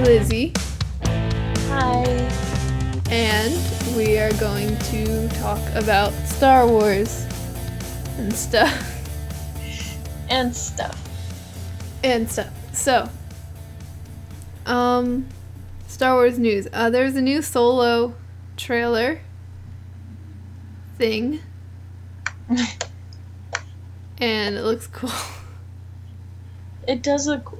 Lizzie, Hi. and we are going to talk about Star Wars and stuff. And stuff. So, Star Wars news. There's a new Solo trailer thing, and it looks cool. It does look.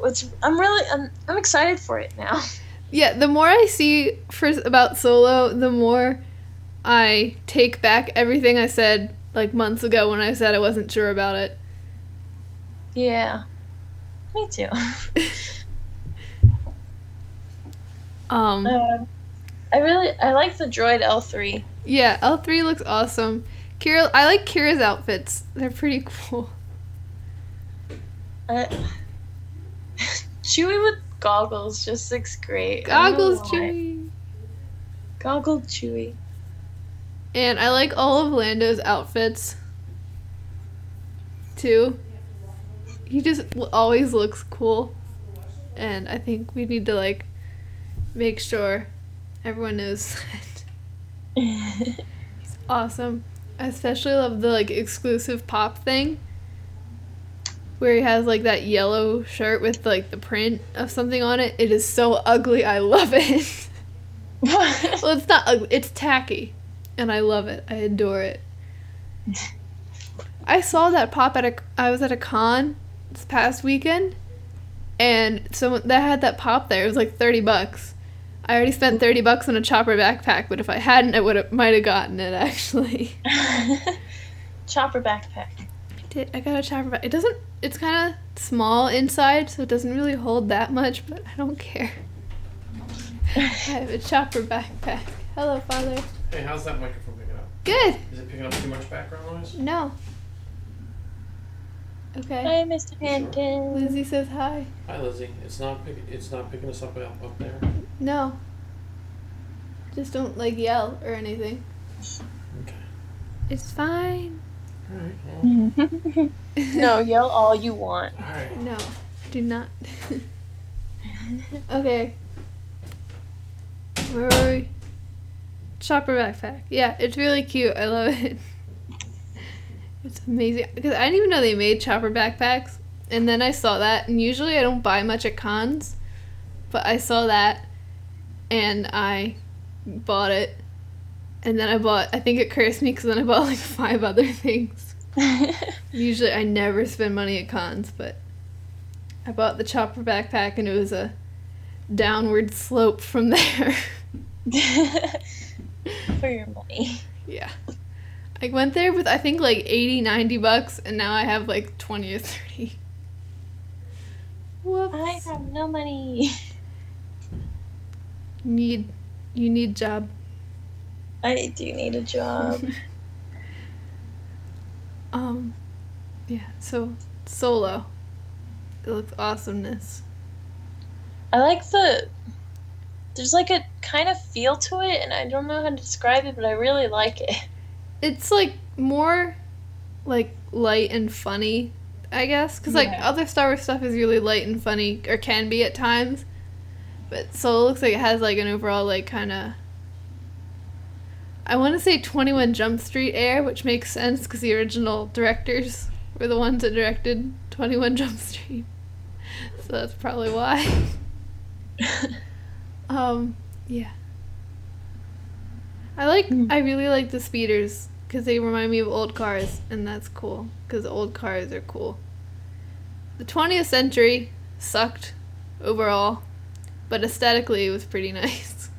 I'm excited for it now. Yeah, the more I see about Solo, the more I take back everything I said like months ago when I said I wasn't sure about it. Yeah. Me too. I like the droid L3. Yeah, L3 looks awesome. I like Kira's outfits. They're pretty cool. Chewie with goggles just looks great. Goggles Chewie. Goggle Chewie. And I like all of Lando's outfits too. He just always looks cool. And I think we need to make sure everyone knows that. He's awesome. I especially love the exclusive pop thing where he has that yellow shirt with the print of something on it. It is so ugly. I love it. Well, it's not ugly. It's tacky. And I love it. I adore it. I saw that pop I was at a con this past weekend, and someone that had that pop there. It was like $30. I already spent $30 on a chopper backpack, but if I hadn't, I might have gotten it actually. Chopper backpack. I got a chopper backpack. It's kind of small inside, so it doesn't really hold that much, but I don't care. I have a chopper backpack. Hello, Father. Hey, how's that microphone picking up? Good. Is it picking up too much background noise? No. Okay. Hi, Mr. Hampton. Lizzie says hi. Hi, Lizzie. It's not picking us up there. No. Just don't yell or anything. Okay. It's fine. All right. Well. No, yell all you want. All right. No, do not. Okay. Where were we? Chopper backpack. Yeah, it's really cute. I love it. It's amazing. Because I didn't even know they made chopper backpacks. And then I saw that. And usually I don't buy much at cons. But I saw that. And I bought it. And then I think it cursed me because then I bought 5 other things. Usually I never spend money at cons. But I bought the chopper backpack and it was a downward slope from there. For your money. Yeah. I went there with I think $80, $90 and now I have 20 or 30. Whoops. I have no money. You need job. I do need a job. Yeah, so Solo. It looks awesomeness. I like there's a kind of feel to it, and I don't know how to describe it, but I really like it. It's more light and funny, I guess, because other Star Wars stuff is really light and funny, or can be at times, but Solo looks like it has an overall kind of, I want to say 21 Jump Street air, which makes sense because the original directors were the ones that directed 21 Jump Street, so that's probably why. Yeah. I really like the speeders because they remind me of old cars, and that's cool because old cars are cool. The 20th century sucked overall, but aesthetically it was pretty nice.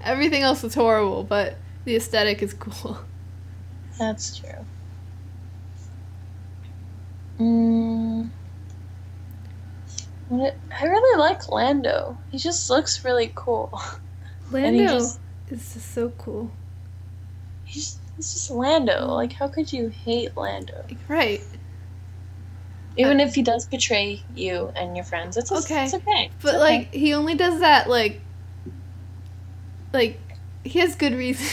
Everything else was horrible, but the aesthetic is cool. That's true. I really like Lando. He just looks really cool. Lando is just so cool. He's just Lando. How could you hate Lando? Right. Even if he does betray you and your friends, it's okay. It's okay. But okay. He only does that he has good reason.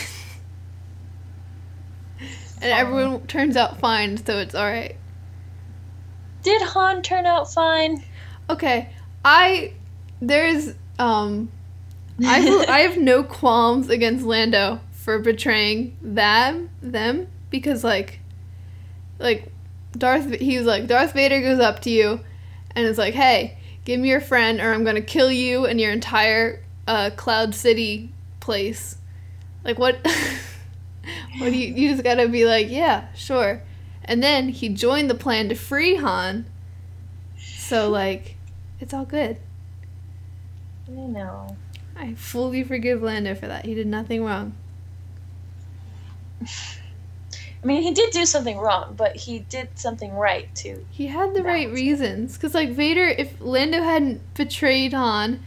And everyone turns out fine, so it's alright. Did Han turn out fine? Okay, I there's I have no qualms against Lando for betraying them because like Darth Vader goes up to you and is like, hey, give me your friend or I'm gonna kill you and your entire Cloud City place. Like what? What do you just gotta be like, yeah, sure. And then he joined the plan to free Han. So like, it's all good. I know. I fully forgive Lando for that. He did nothing wrong. I mean, he did do something wrong, but he did something right too. He had the right Balance. reasons. Because, like, Vader, if Lando hadn't betrayed Han,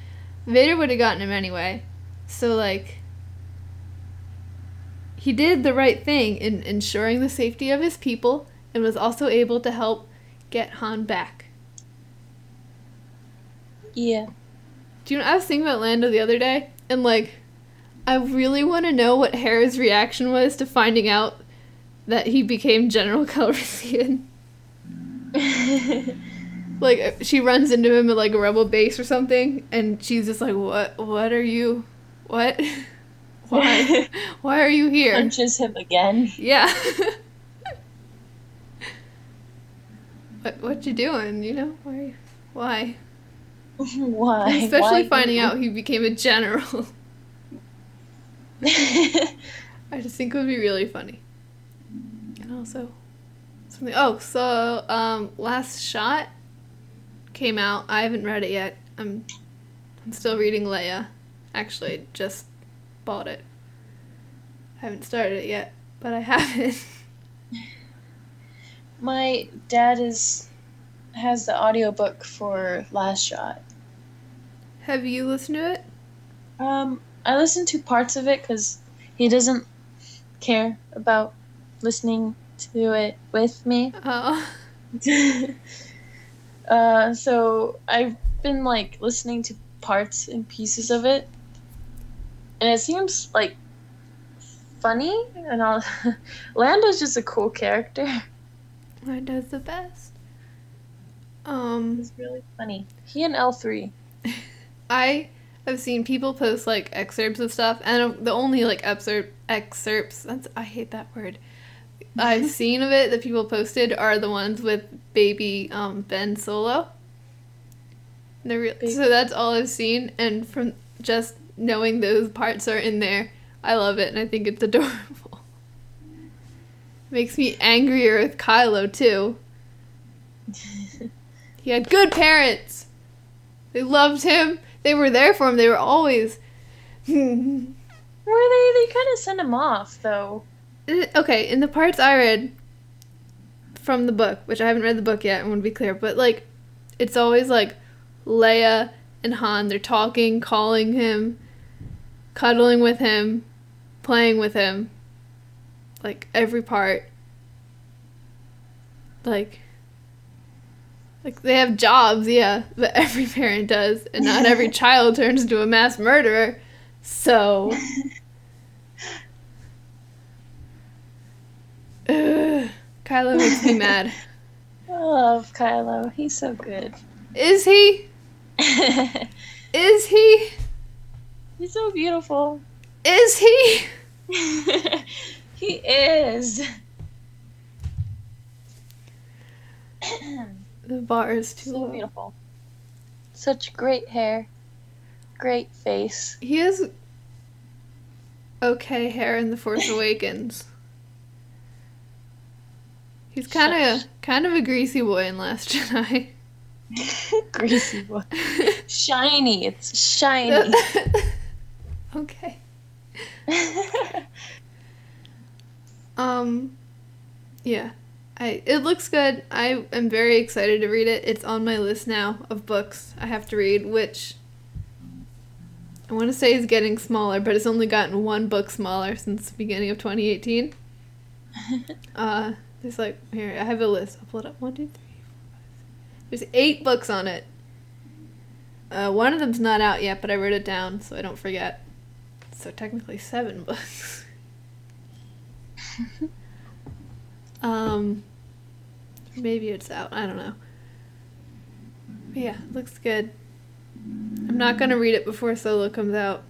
Vader would have gotten him anyway. So, like, he did the right thing in ensuring the safety of his people and was also able to help get Han back. Yeah. Do you know, I was thinking about Lando the other day, and, like, I really want to know what Hera's reaction was to finding out that he became General Calrissian. Like, she runs into him at, like, a rebel base or something, and she's just like, what are you, what? Why are you here? Punches him again. Yeah. What you doing, you know? Why? Why? Especially Why finding you? out he became a general. I just think it would be really funny. And also, something. Oh, so Last Shot came out. I haven't read it yet. I'm still reading Leia. Actually, I just bought it. I haven't started it yet, but I haven't. My dad has the audiobook for Last Shot. Have you listened to it? I listened to parts of it because he doesn't care about listening to it with me. Oh. So I've been like listening to parts and pieces of it, and it seems like funny and all. Lando's just a cool character. Lando's the best. It's really funny. He and L3. I have seen people post like excerpts of stuff, and the only like excerpts. I hate that word. I've seen of it that people posted are the ones with baby Ben Solo. So that's all I've seen, and from just knowing those parts are in there, I love it, and I think it's adorable. Makes me angrier with Kylo too. He had good parents. They loved him. They were there for him. They were always. Were they? They kind of sent him off, though. Okay, in the parts I read from the book, which I haven't read the book yet, I want to be clear, but, like, it's always, like, Leia and Han, they're talking, calling him, cuddling with him, playing with him. Like, every part. Like, they have jobs, yeah, but every parent does, and not every child turns into a mass murderer, so... Kylo makes me mad. I love Kylo. He's so good. Is he? Is he? He's so beautiful. Is he? He is. The bar is too So low. beautiful. Such great hair. Great face. He has okay hair in The Force Awakens. He's kind of a greasy boy in Last Jedi. Greasy boy. Shiny. It's shiny. Okay. Yeah. It looks good. I am very excited to read it. It's on my list now of books I have to read, which I want to say is getting smaller, but it's only gotten one book smaller since the beginning of 2018. There's like, here, I have a list. I'll pull it up. 1, 2, 3, 4, 5, 6. There's 8 books on it. One of them's not out yet, but I wrote it down so I don't forget. So technically 7 books. Maybe it's out. I don't know. But yeah, looks good. I'm not gonna read it before Solo comes out.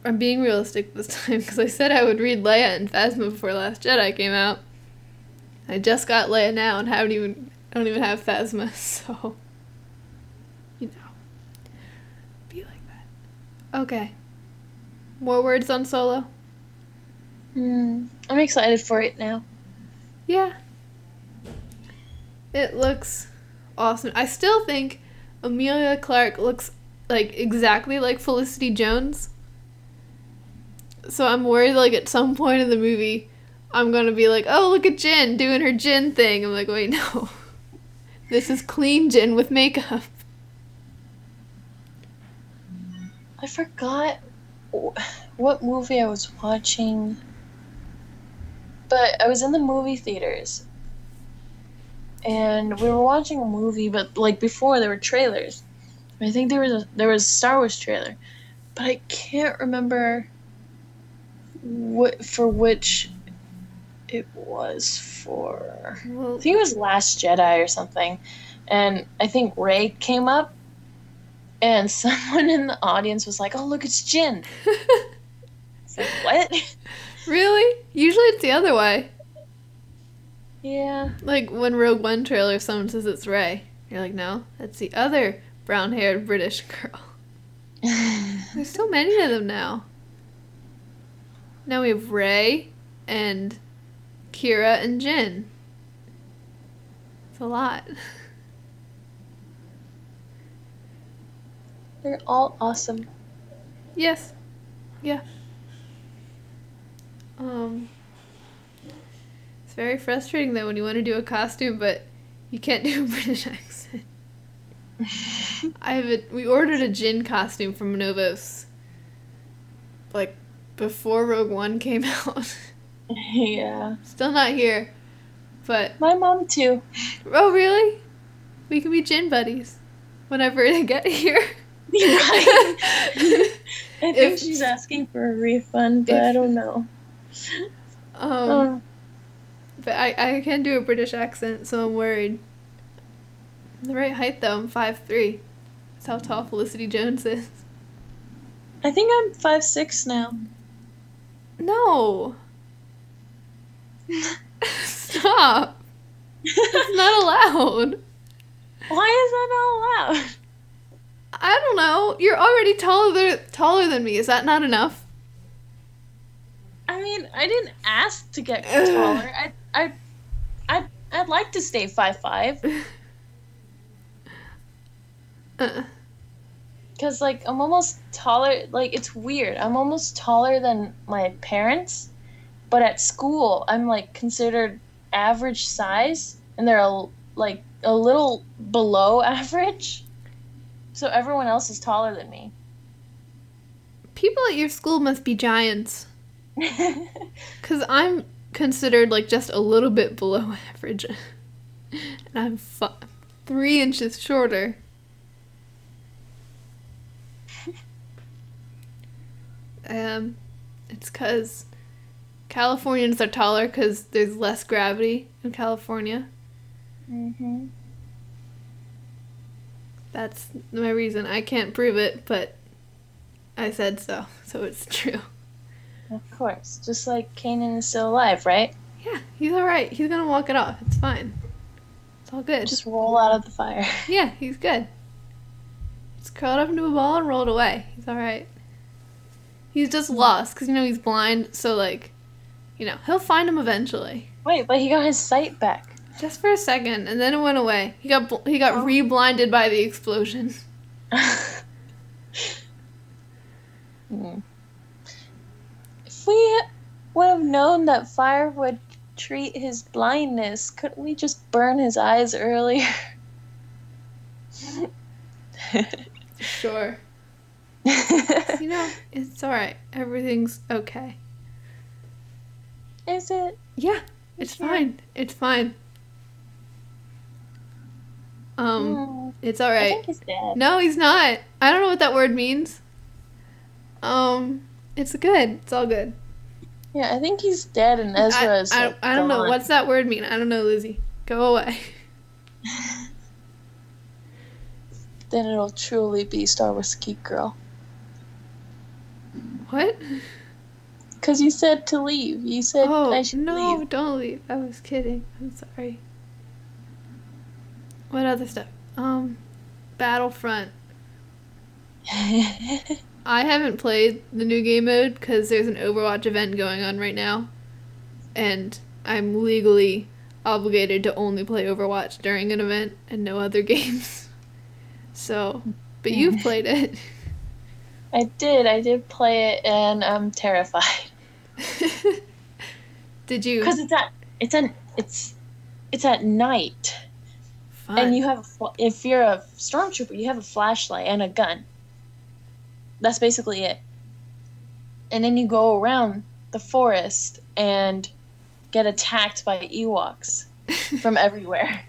I'm being realistic this time because I said I would read Leia and Phasma before Last Jedi came out. I just got Leia now and I don't even have Phasma, so you know, be like that. Okay, more words on Solo. I'm excited for it now. Yeah, it looks awesome. I still think Amelia Clarke looks like exactly like Felicity Jones. So I'm worried, like, at some point in the movie, I'm gonna be like, oh, look at Jin doing her Jin thing. I'm like, wait, no. This is clean Jin with makeup. I forgot what movie I was watching. But I was in the movie theaters. And we were watching a movie, but, like, before there were trailers. I think there was a Star Wars trailer. But I can't remember which it was for. Well, I think it was Last Jedi or something. And I think Rey came up, and someone in the audience was like, oh, look, it's Jin. It's like, what? really? Usually it's the other way. Yeah. Like, when Rogue One trailer, someone says it's Rey. You're like, no, that's the other brown-haired British girl. There's so many of them now. Now we have Rey and Kira and Jin. It's a lot. They're all awesome. Yes. Yeah. It's very frustrating though when you want to do a costume but you can't do a British accent. We ordered a Jin costume from Novos like before Rogue One came out. Yeah. Still not here. But my mom too. Oh really? We can be Jin buddies whenever they get here. Right. I think she's asking for a refund, but I don't know. But I can do a British accent, so I'm worried. I'm the right height though, I'm 5'3". That's how tall Felicity Jones is. I think I'm 5'6" now. No. Stop. It's not allowed. Why is that not allowed? I don't know. You're already taller than me. Is that not enough? I mean, I didn't ask to get taller. I'd like to stay 5'5". Because, like, I'm almost taller. Like, it's weird. I'm almost taller than my parents. But at school, I'm, like, considered average size. And they're, a little below average. So everyone else is taller than me. People at your school must be giants. Because I'm considered, like, just a little bit below average. And I'm 3 inches shorter. It's because Californians are taller because there's less gravity in California. Mm-hmm. That's my reason. I can't prove it, but I said so it's true. Of course. Just like Kanan is still alive, right? Yeah, he's alright. He's gonna walk it off. It's fine. It's all good. Just roll out of the fire. Yeah, he's good. Just curl it up into a ball and roll it away. He's alright. He's just lost because, he's blind, so, he'll find him eventually. Wait, but he got his sight back. Just for a second, and then it went away. He got re-blinded by the explosion. If we would have known that fire would treat his blindness, couldn't we just burn his eyes earlier? Sure. It's alright. Everything's okay. Is it? Yeah, it's fine. It's fine. It's alright. I think he's dead. No, he's not. I don't know what that word means. It's good. It's all good. Yeah, I think he's dead and Ezra is I don't know. What's that word mean? I don't know, Lizzie. Go away. then it'll truly be Star Wars Geek Girl. What? Because you said to leave. You said I should no, leave. don't leave. I was kidding. I'm sorry. What other stuff? Battlefront. I haven't played the new game mode because there's an Overwatch event going on right now. And I'm legally obligated to only play Overwatch during an event and no other games. So, but you've played it. I did play it, and I'm terrified. Did you? Because it's at night, Fun. and you have if you're a stormtrooper, you have a flashlight and a gun. That's basically it. And then you go around the forest and get attacked by Ewoks from everywhere,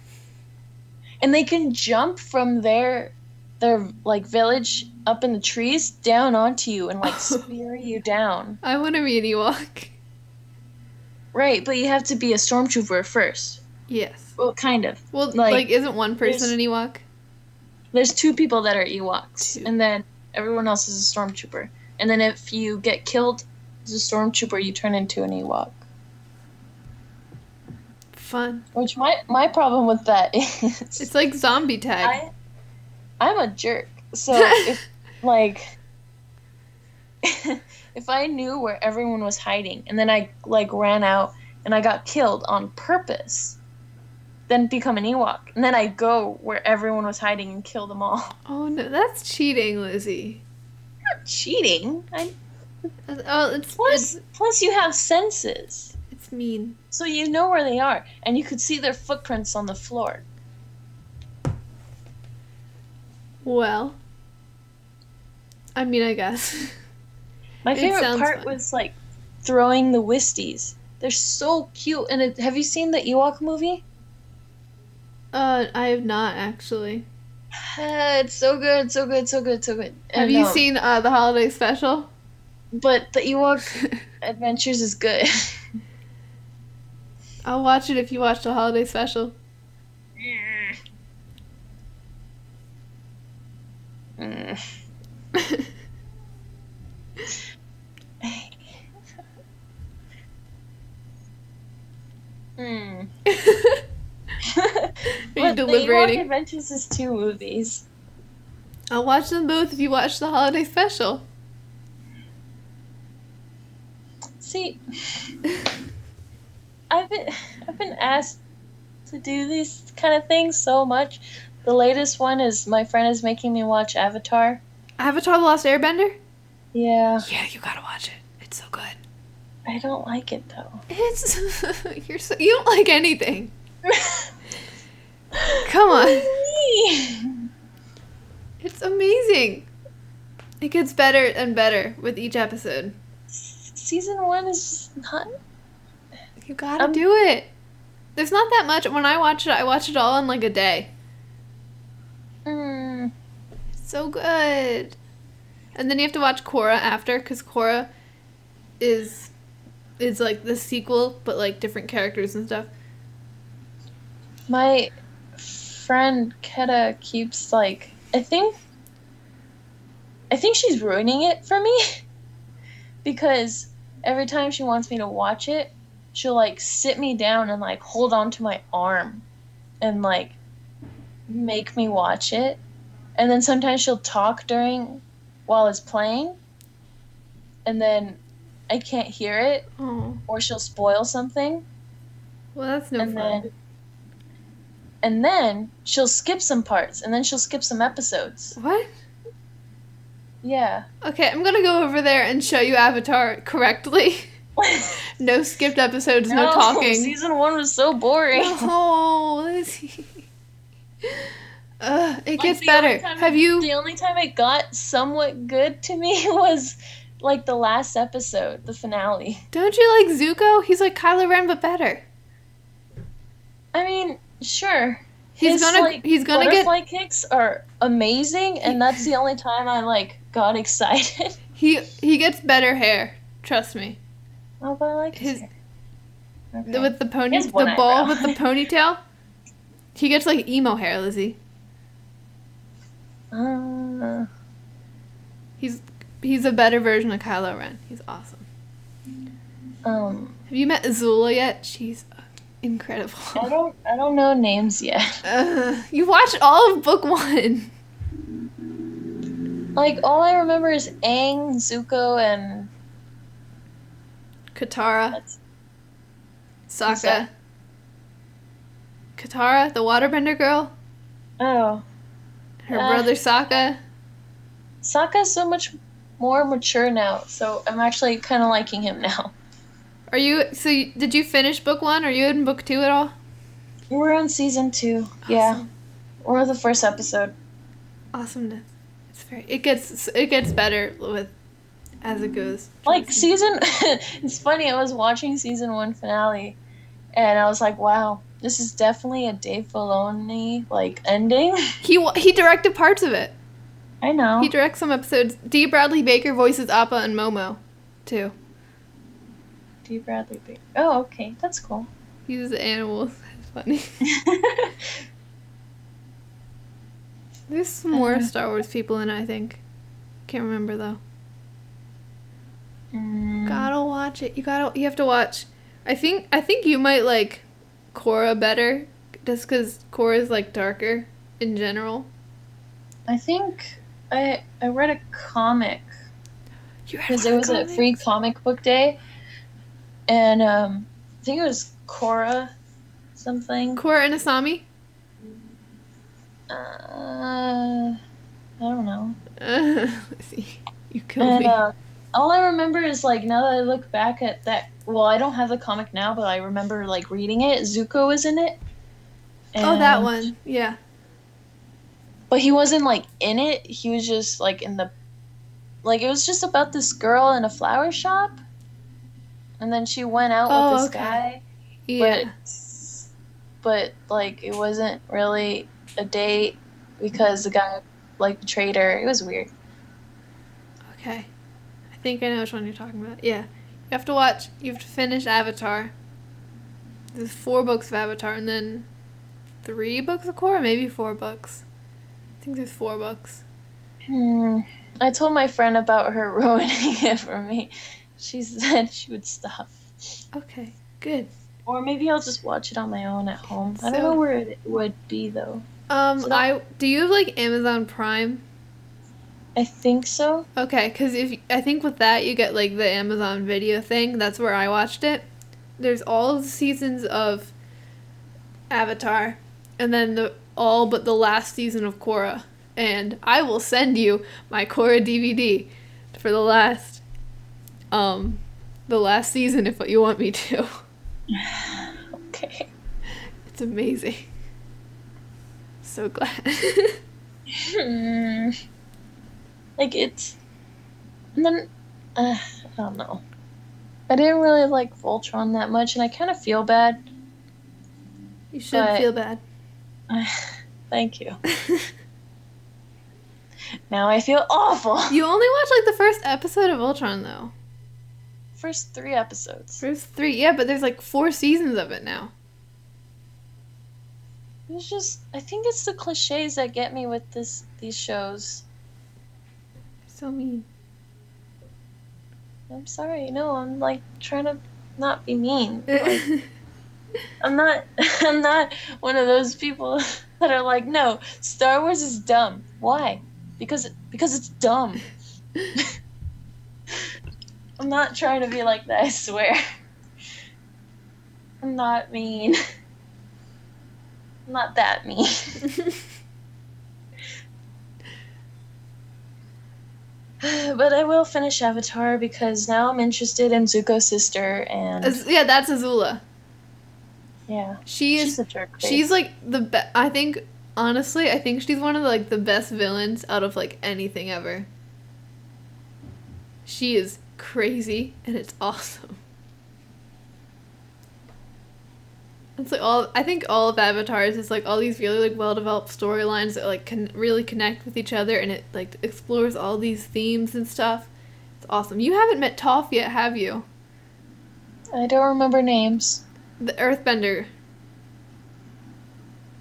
and they can jump from their like village up in the trees down onto you and like spear you down. I want to be an Ewok. Right, but you have to be a stormtrooper first. Yes. Well, kind of. Well, like isn't one person an Ewok? There's 2 people that are Ewoks, 2. and then everyone else is a stormtrooper. And then if you get killed as a stormtrooper, you turn into an Ewok. Fun. Which my problem with that is It's like zombie tag. I'm a jerk. So if like if I knew where everyone was hiding and then I like ran out and I got killed on purpose, then become an Ewok. And then I go where everyone was hiding and kill them all. Oh no, that's cheating, Lizzie. Not cheating. It's Plus you have senses. It's mean. So you know where they are and you could see their footprints on the floor. Well, I mean, I guess. My favorite part fun. was like throwing the Wisties. They're so cute. And have you seen the Ewok movie? I have not actually. It's so good, so good, so good, so good. Have you seen the holiday special? But the Ewok Adventures is good. I'll watch it if you watch the holiday special. Are you deliberating? The Ewok Adventures is 2 movies. I'll watch them both if you watch the holiday special. See, I've been asked to do these kind of things so much. The latest one is my friend is making me watch Avatar. Avatar: The Last Airbender? Yeah. Yeah, you gotta watch it. It's so good. I don't like it though. It's you don't like anything. Come on. It's amazing. It gets better and better with each episode. Season 1 is just not. You gotta do it. There's not that much. When I watch it all in like a day. It's so good. And then you have to watch Korra after, because Korra is like the sequel, but like different characters and stuff. My friend Keta keeps like I think she's ruining it for me because every time she wants me to watch it, she'll like sit me down and like hold on to my arm and like make me watch it. And then sometimes she'll talk while it's playing, and then I can't hear it, or she'll spoil something. Well, that's no fun. And then she'll skip some parts, and then she'll skip some episodes. What? Yeah. Okay, I'm gonna go over there and show you Avatar correctly. No skipped episodes, no talking. Season 1 was so boring. No, Lizzie. It gets better. The only time it got somewhat good to me was like the last episode, the finale. Don't you like Zuko? He's like Kylo Ren, but better. I mean, sure. He's gonna butterfly kicks are amazing, and that's the only time I like got excited. He gets better hair. Trust me. Oh, but I like his hair. Okay. With the pony, the ball with the ponytail. He gets like emo hair, Lizzie. Uh, He's a better version of Kylo Ren. He's awesome. um, Have you met Azula yet? She's incredible. I don't know names yet. You watched all of book 1. Like, all I remember is Aang, Zuko, and... Katara, Who's Sokka. that? Katara, the waterbender girl. Oh. Her brother Sokka. Sokka's so much more mature now, so I'm actually kind of liking him now. Did you finish book 1? Are you in book 2 at all? We're on season 2. Yeah. We're on the first episode. Awesomeness. It gets better with as it goes. Like, it's funny, I was watching season 1 finale, and I was like, wow, this is definitely a Dave Filoni, like, ending. He directed parts of it. I know. He directs some episodes. D. Bradley Baker voices Appa and Momo, too. D. Bradley Baker. Oh, okay, that's cool. He uses animals. It's funny. There's some more Star Wars people in it, I think. Can't remember, though. Gotta watch it. You have to watch. I think you might like Korra better, just because Korra's like darker in general. I think I read a comic because it was a free comic book day, and I think it was Korra something. Korra and Asami? I don't know. Let's see. You killed me. All I remember is, like, now that I look back at that, well, I don't have the comic now, but I remember, like, reading it. Zuko was in it. Oh, that one. Yeah. But he wasn't, like, in it. He was just, like, in the... Like, it was just about this girl in a flower shop. And then she went out with this guy. Yeah. But, like, it wasn't really a date because the guy, like, betrayed her. It was weird. Okay. I think I know which one you're talking about. Yeah. You have to finish Avatar. There's 4 books of Avatar and then 3 books of Korra, maybe 4 books. I think there's 4 books. I told my friend about her ruining it for me. She said she would stop. Okay, good. Or maybe I'll just watch it on my own at home. I don't know where it would be, though. Do you have, like, Amazon Prime? I think so. Okay, because I think with that you get, like, the Amazon Video thing. That's where I watched it. There's all of the seasons of Avatar, and then all but the last season of Korra. And I will send you my Korra DVD for the last season if you want me to. Okay. It's amazing. So glad. Like, it's... And then, I don't know. I didn't really like Voltron that much, and I kind of feel bad. You should feel bad. Thank you. Now I feel awful. You only watched, like, the first episode of Voltron, though. First 3 episodes. First 3, yeah, but there's, like, 4 seasons of it now. It's just... I think it's the cliches that get me with these shows. So mean. I'm sorry. No, I'm, like, trying to not be mean. Like, I'm not one of those people that are like, no, Star Wars is dumb. Why? Because it's dumb. I'm not trying to be like that, I swear. I'm not mean. I'm not that mean. But I will finish Avatar because now I'm interested in Zuko's sister and... Yeah, that's Azula. Yeah. She's a jerk face. She's, like, the best... I think, honestly, she's one of, like, the best villains out of, like, anything ever. She is crazy, and it's awesome. It's like I think all of Avatar is just like all these really like well-developed storylines that like can really connect with each other, and it like explores all these themes and stuff. It's awesome. You haven't met Toph yet, have you? I don't remember names. The Earthbender.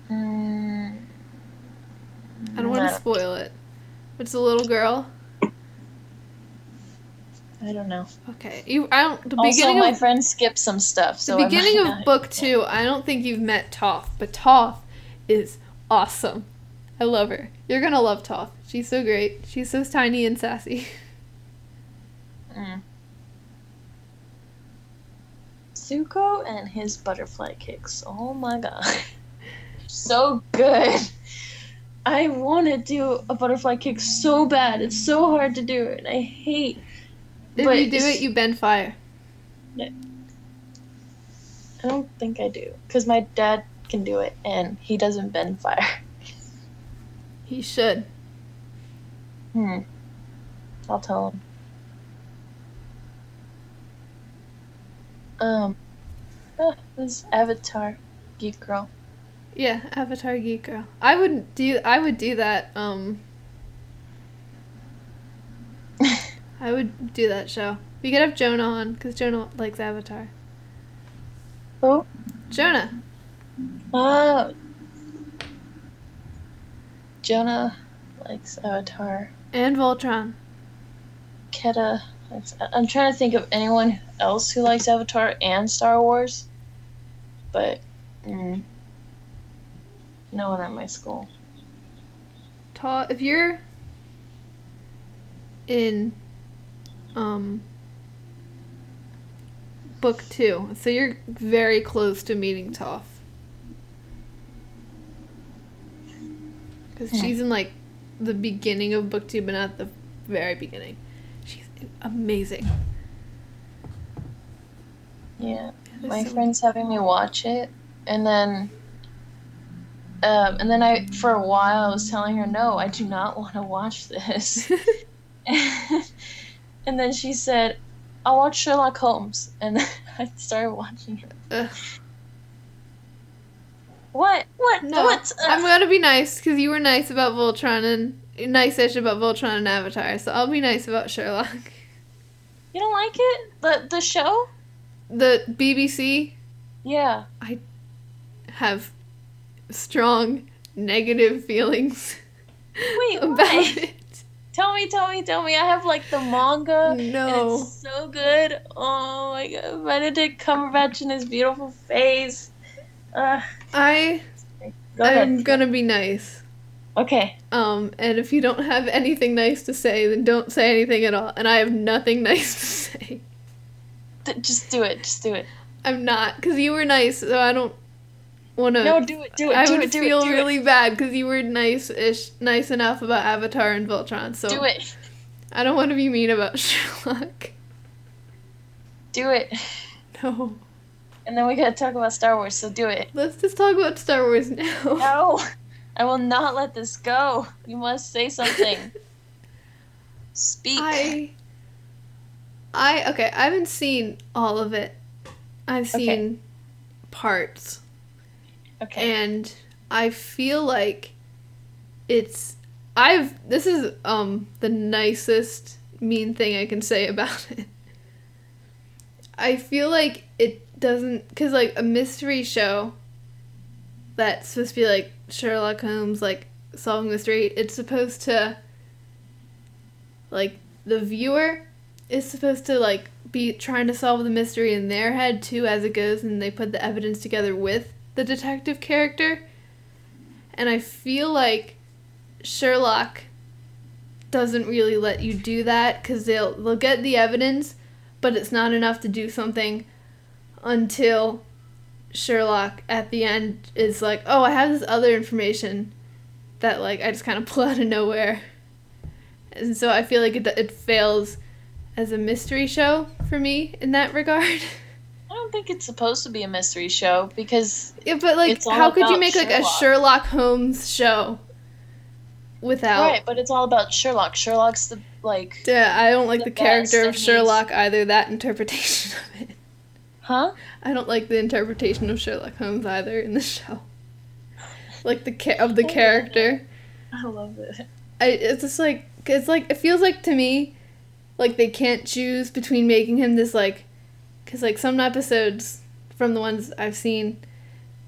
I don't want to spoil it. It's a little girl. I don't know. Okay, the Also, beginning my of friend skipped some stuff, so the I beginning might of not- book 2. I don't think you've met Toph, but Toph is awesome. I love her. You're gonna love Toph. She's so great. She's so tiny and sassy. Mm. Zuko and his butterfly kicks. Oh my god. So good. I want to do a butterfly kick so bad. It's so hard to do, and I hate. If but you do it, you bend fire. I don't think I do, because my dad can do it, and he doesn't bend fire. He should. I'll tell him. This Avatar Geek Girl. Yeah, Avatar Geek Girl. I would do that. I would do that show. We could have Jonah on because Jonah likes Avatar. Who? Jonah. Oh. Jonah likes Avatar. And Voltron. Keta. I'm trying to think of anyone else who likes Avatar and Star Wars, but no one at my school. If you're in book 2, so you're very close to meeting Toph. Because she's in like the beginning of book 2, but not the very beginning. She's amazing. Yeah, my friend's having me watch it, and then I, for a while, I was telling her, no, I do not want to watch this. And then she said, I'll watch Sherlock Holmes, and then I started watching it. What? No, What? I'm gonna be nice because you were nice about Voltron and nice-ish about Voltron and Avatar, so I'll be nice about Sherlock. You don't like it? The show? The BBC Yeah. have strong negative feelings Wait, about why? it. Tell me. I have like the manga. No. And it's so good. Oh my god. Benedict Cumberbatch and his beautiful face. Go I'm ahead. gonna be nice. Okay. And if you don't have anything nice to say, then don't say anything at all. And I have nothing nice to say. Just do it. I'm not, because you were nice, so I don't want to... No, do it. I would feel really bad, because you were nice enough about Avatar and Voltron, so... Do it. I don't want to be mean about Sherlock. Do it. No. And then we gotta talk about Star Wars, so do it. Let's just talk about Star Wars now. No. I will not let this go. You must say something. Speak. Okay, I haven't seen all of it. I've seen parts. Okay. And I feel like this is the nicest mean thing I can say about it. I feel like it doesn't, because like a mystery show that's supposed to be like Sherlock Holmes, like solving mystery, it's supposed to, like, the viewer is supposed to like be trying to solve the mystery in their head too as it goes, and they put the evidence together with the detective character. And I feel like Sherlock doesn't really let you do that, because they'll get the evidence, but it's not enough to do something until Sherlock at the end is like, oh, I have this other information that like I just kind of pull out of nowhere. And so I feel like it fails as a mystery show for me in that regard. I don't think it's supposed to be a mystery show, because Yeah, but like, it's all how could you about make like a Sherlock Holmes show without? Right, but it's all about Sherlock. Sherlock's the like. Yeah, I don't like the best, character of and he's- Sherlock either. That interpretation of it. Huh? I don't like the interpretation of Sherlock Holmes either in the show. Like the character. I love it. It's just like, it feels like to me like they can't choose between making him this like, because like some episodes from the ones I've seen,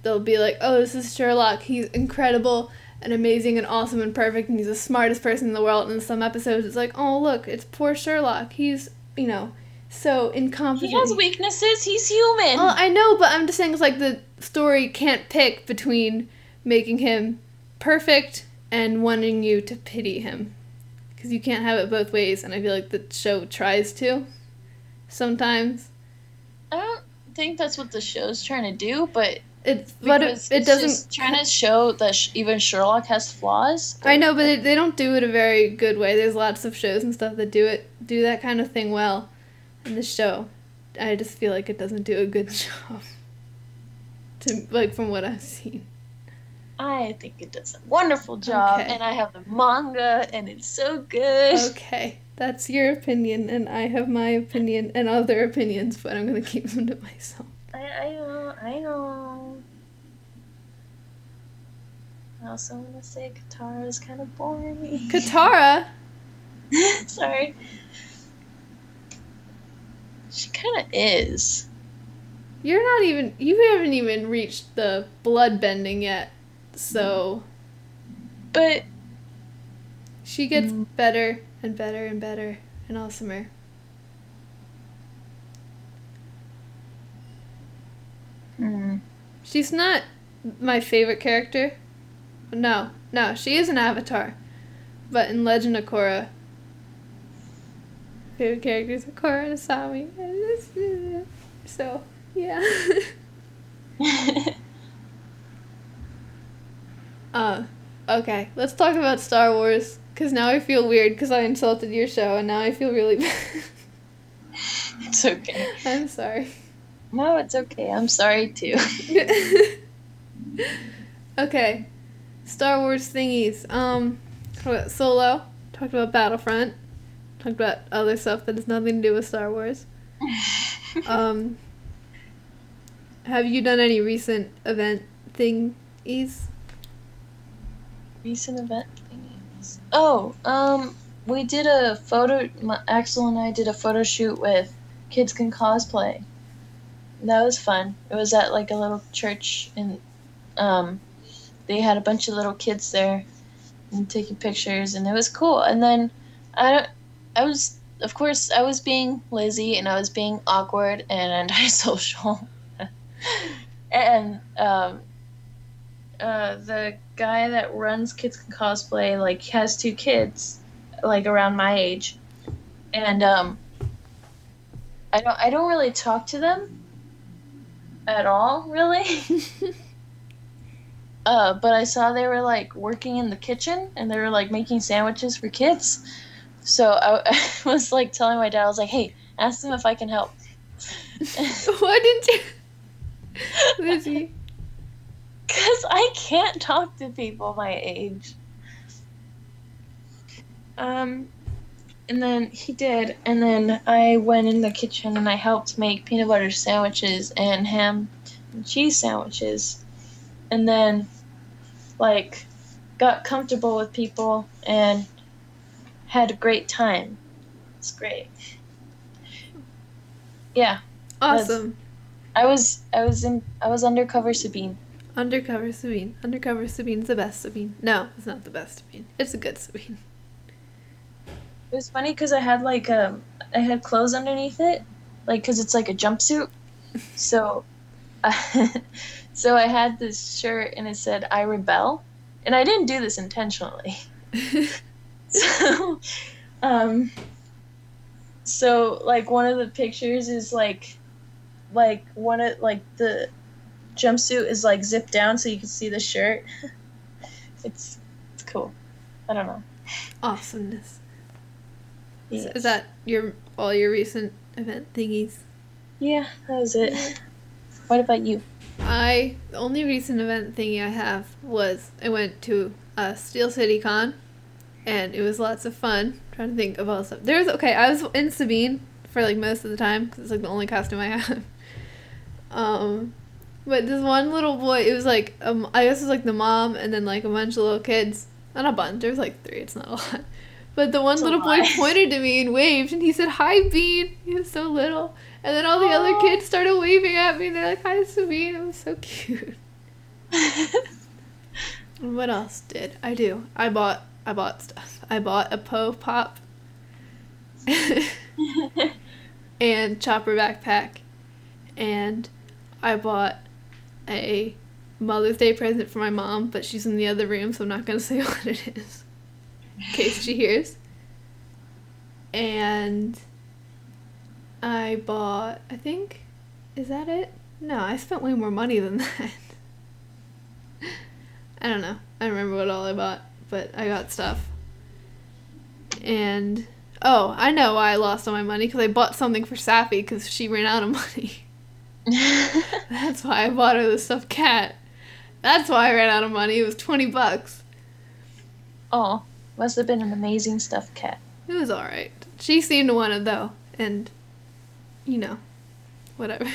they'll be like, oh, this is Sherlock, he's incredible and amazing and awesome and perfect, and he's the smartest person in the world. And in some episodes, it's like, oh, look, it's poor Sherlock. He's, so incompetent. He has weaknesses. He's human. Well, I know, but I'm just saying it's like the story can't pick between making him perfect and wanting you to pity him. Because you can't have it both ways, and I feel like the show tries to sometimes. I don't think that's what the show's trying to do, but It it's doesn't just trying to show that even Sherlock has flaws. I know, but they don't do it a very good way. There's lots of shows and stuff that do that kind of thing well. In the show, I just feel like it doesn't do a good job. From what I've seen. I think it does a wonderful job, Okay. and I have the manga, and it's so good. Okay, that's your opinion, and I have my opinion and other opinions, but I'm gonna keep them to myself. I know. I also want to say Katara is kind of boring. Katara? Sorry. She kind of is. You haven't even reached the blood bending yet, so But she gets better and better and better and awesomer. She's not my favorite character. No, she is an Avatar. But in Legend of Korra, favorite characters are Korra and Asami. So, yeah. Okay, let's talk about Star Wars, because now I feel weird because I insulted your show, and now I feel really bad. It's okay. I'm sorry. No, it's okay. I'm sorry too. Okay, Star Wars thingies. Talked about Solo, talked about Battlefront, talked about other stuff that has nothing to do with Star Wars. Have you done any recent event thingies? Recent event thingies. Oh, we did a photo. Axel and I did a photo shoot with Kids Can Cosplay. That was fun. It was at like a little church, and they had a bunch of little kids there and taking pictures, and it was cool. And then I was being lazy, and I was being awkward and antisocial. And the guy that runs Kids Can Cosplay like has 2 kids like around my age, and I don't really talk to them at all, really. But I saw they were like working in the kitchen, and they were like making sandwiches for kids. So I was like telling my dad, I was like, "Hey, ask them if I can help." Why didn't you? Lizzie. Because I can't talk to people my age. And then he did, and then I went in the kitchen and I helped make peanut butter sandwiches and ham and cheese sandwiches. And then, like, got comfortable with people and had a great time. It's great. Yeah. Awesome. I was undercover Sabine. Undercover Sabine. Undercover Sabine's the best Sabine. No, it's not the best Sabine. It's a good Sabine. It was funny because I had I had clothes underneath it, like because it's like a jumpsuit. So, so I had this shirt and it said "I rebel," and I didn't do this intentionally. So, so like one of the pictures is like one of like the jumpsuit is like zipped down so you can see the shirt. It's cool. I don't know. Awesomeness. Yes. So is that all your recent event thingies? Yeah, that was it. What about you? The only recent event thingy I have was I went to Steel City Con, and it was lots of fun. I'm trying to think of all the stuff. I was in Sabine for like most of the time because it's like the only costume I have. But this one little boy, it was like I guess it was like the mom and then like a bunch of little kids. Not a bunch. There was like 3. It's not a lot. But the one little boy pointed to me and waved, and he said, "Hi, Bean." He was so little. And then all the other kids started waving at me, and they're like, "Hi, Sabine." It was so cute. What else did I do? I bought stuff. I bought a Pop and Chopper backpack, and I bought a Mother's Day present for my mom, but she's in the other room, so I'm not gonna say what it is in case she hears. And I bought, I think, is that it? No, I spent way more money than that. I don't know. I don't remember what all I bought, but I got stuff. And, oh, I know why I lost all my money, because I bought something for Sappy because she ran out of money. That's why I bought her the stuffed cat. That's why I ran out of money. It was $20. Oh, must have been an amazing stuffed cat. It was alright. She seemed to want it, though. And, you know, whatever.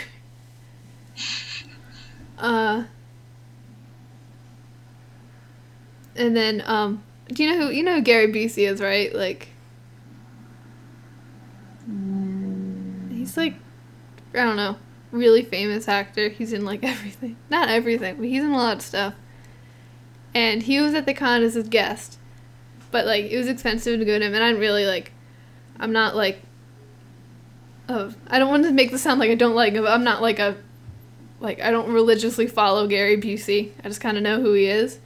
And then, do you know who Gary Busey is, right? Like, he's like, I don't know, really famous actor. He's in like everything. Not everything, but he's in a lot of stuff. And he was at the con as a guest. But like, it was expensive to go to him, and I'm really like, I'm not like, I don't want to make this sound like I don't like him, but I'm not like I don't religiously follow Gary Busey. I just kind of know who he is.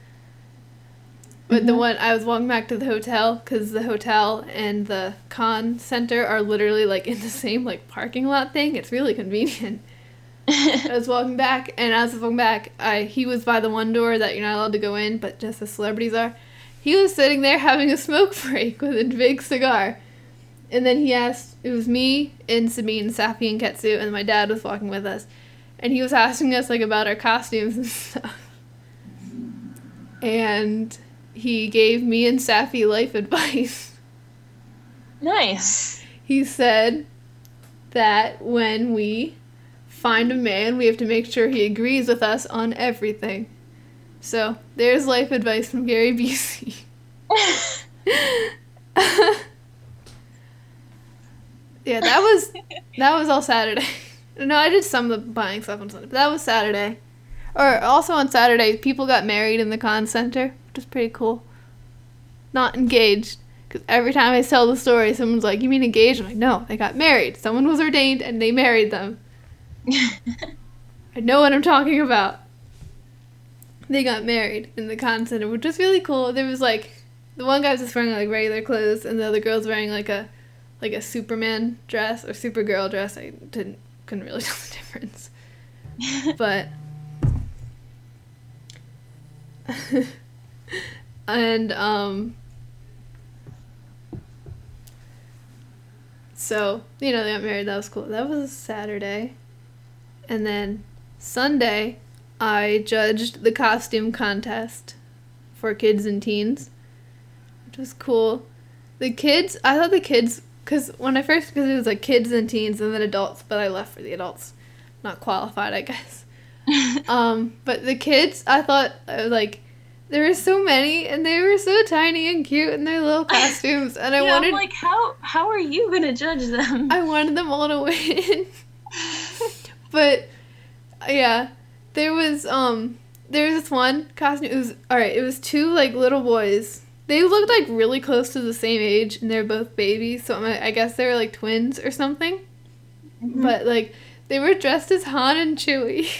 But the one, I was walking back to the hotel, because the hotel and the con center are literally, like, in the same, like, parking lot thing. It's really convenient. I was walking back, and as I was walking back, he was by the one door that you're not allowed to go in, but just the celebrities are. He was sitting there having a smoke break with a big cigar. And then he asked, it was me and Sabines, Sappy and Ketsu, and my dad was walking with us. And he was asking us, like, about our costumes and stuff. And he gave me and Sappy life advice. Nice. He said that when we find a man, we have to make sure he agrees with us on everything. So, there's life advice from Gary Busey. Yeah, that was all Saturday. No, I did some of the buying stuff on Sunday, but that was Saturday. Or also on Saturday, people got married in the con center, which is pretty cool. Not engaged, because every time I tell the story, someone's like, "You mean engaged?" I'm like, "No, they got married. Someone was ordained, and they married them." I know what I'm talking about. They got married in the con center, which was really cool. There was like, the one guy was just wearing like regular clothes, and the other girl's wearing like a Superman dress or Supergirl dress. I couldn't really tell the difference, but. And so, they got married. That was cool. That was Saturday. And then Sunday, I judged the costume contest for kids and teens, which was cool. I thought the kids, because it was like kids and teens and then adults, but I left for the adults. Not qualified, I guess. But the kids, I thought, like, there were so many, and they were so tiny and cute in their little costumes, and I'm like, how are you gonna judge them? I wanted them all to win. But, yeah, there was this one costume, it was two, like, little boys. They looked, like, really close to the same age, and they're both babies, so I guess they were, like, twins or something. Mm-hmm. But, like, they were dressed as Han and Chewie.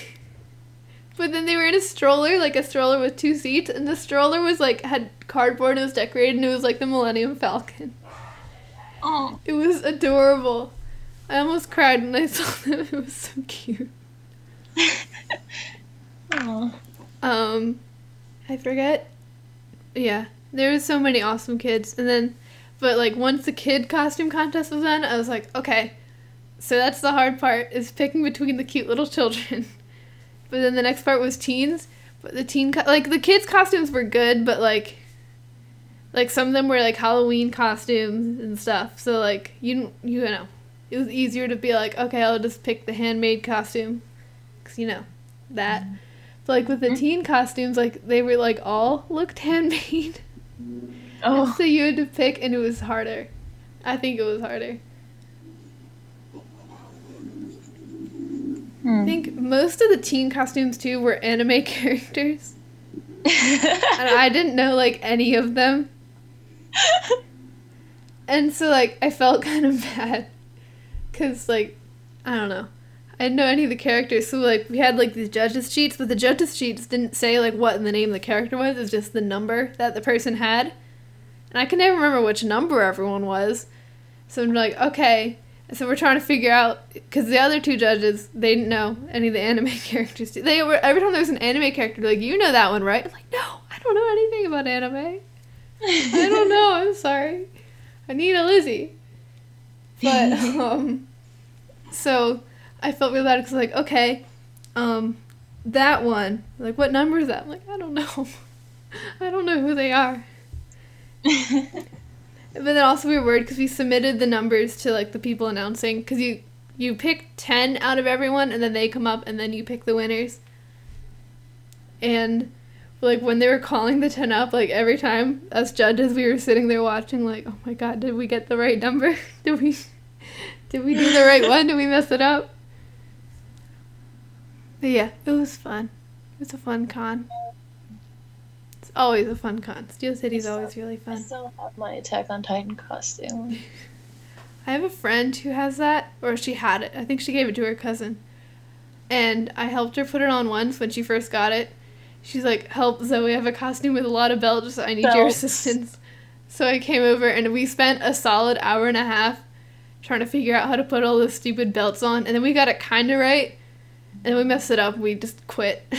But then they were in a stroller with two seats, and the stroller was, like, had cardboard and it was decorated, and it was, like, the Millennium Falcon. Oh. It was adorable. I almost cried when I saw them. It was so cute. Oh. I forget. Yeah, there was so many awesome kids. And then, but, like, once the kid costume contest was done, I was like, okay, so that's the hard part, is picking between the cute little children. But then the next part was teens. But the the kids' costumes were good, but, like some of them were, like, Halloween costumes and stuff. So, like, you know, it was easier to be like, okay, I'll just pick the handmade costume. Because, that. But, like, with the teen costumes, like, they were, like, all looked handmade. Oh. So you had to pick, and it was harder. I think it was harder. I think most of the teen costumes, too, were anime characters. And I didn't know, like, any of them. And so, like, I felt kind of bad. Because, like, I don't know. I didn't know any of the characters. So, like, we had, like, these judges' sheets. But the judges' sheets didn't say, like, what the name of the character was. It was just the number that the person had. And I can never remember which number everyone was. So I'm like, okay. And so we're trying to figure out, because the other two judges, they didn't know any of the anime characters. They were, every time there was an anime character, they're like, you know that one, right? I'm like, no, I don't know anything about anime. I don't know, I'm sorry. I need a Lizzie. But, so I felt really bad because, like, okay, that one, like, what number is that? I'm like, I don't know. I don't know who they are. But then also we were worried because we submitted the numbers to, like, the people announcing, because you pick 10 out of everyone, and then they come up, and then you pick the winners. And, like, when they were calling the 10 up, like, every time, us judges, we were sitting there watching, like, oh my god, did we get the right number? Did we do the right one? Did we mess it up? But yeah, it was fun. It was a fun con. It's always a fun con. Steel City's always really I fun. still have my Attack on Titan costume. I have a friend who has that, or she had it. I think she gave it to her cousin. And I helped her put it on once when she first got it. She's like, help Zoe have a costume with a lot of belts, I need your Belts. assistance. So I came over and we spent a solid hour and a half trying to figure out how to put all those stupid belts on. And then we got it kind of right. And then we messed it up and we just quit.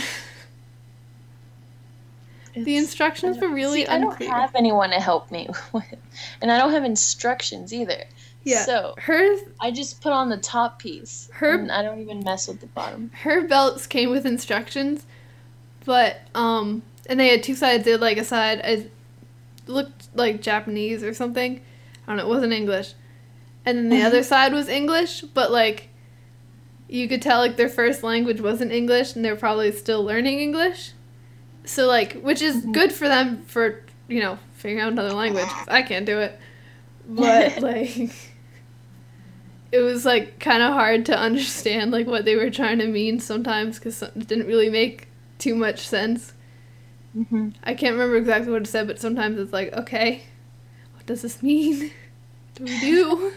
The instructions were really unclear. I don't have anyone to help me with, and I don't have instructions either. Yeah, So hers, I just put on the top piece, and I don't even mess with the bottom. her belts came with instructions, but and they had two sides. They had like a side, it looked like Japanese or something. I don't know, it wasn't English. And then the other side was English, but like you could tell like their first language wasn't English, and they're probably still learning English. So like, which is good for them for, you know, figuring out another language. 'Cause I can't do it. But like, it was like kind of hard to understand like what they were trying to mean sometimes because it didn't really make too much sense. Mm-hmm. I can't remember exactly what it said, but sometimes it's like, okay, what does this mean? What do we do?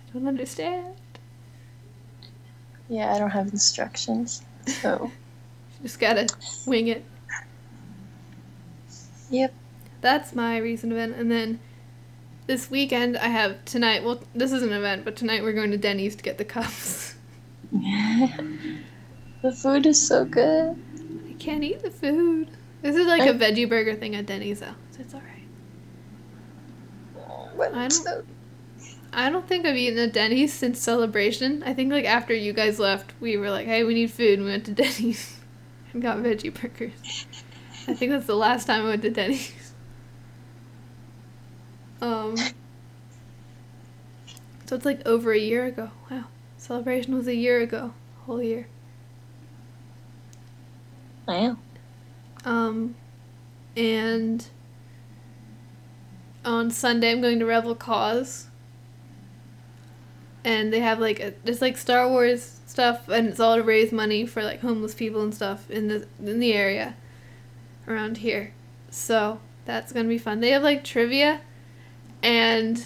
I don't understand. Yeah, I don't have instructions, so. You just gotta wing it. Yep. That's my recent event. And then this weekend I have tonight, well, this is an event, but tonight we're going to Denny's to get the cups. The food is so good. I can't eat the food. This is like a veggie burger thing at Denny's though, so it's alright. I don't think I've eaten at Denny's since Celebration. I think like after you guys left, we were like, hey, we need food, and we went to Denny's and got veggie burgers. I think that's the last time I went to Denny's. So it's like over a year ago. Wow. Celebration was a year ago. Whole year. Wow. And on Sunday I'm going to Rebel Cause. And they have like it's like Star Wars stuff, and it's all to raise money for like homeless people and stuff in the area around here. So that's gonna be fun. They have like trivia, and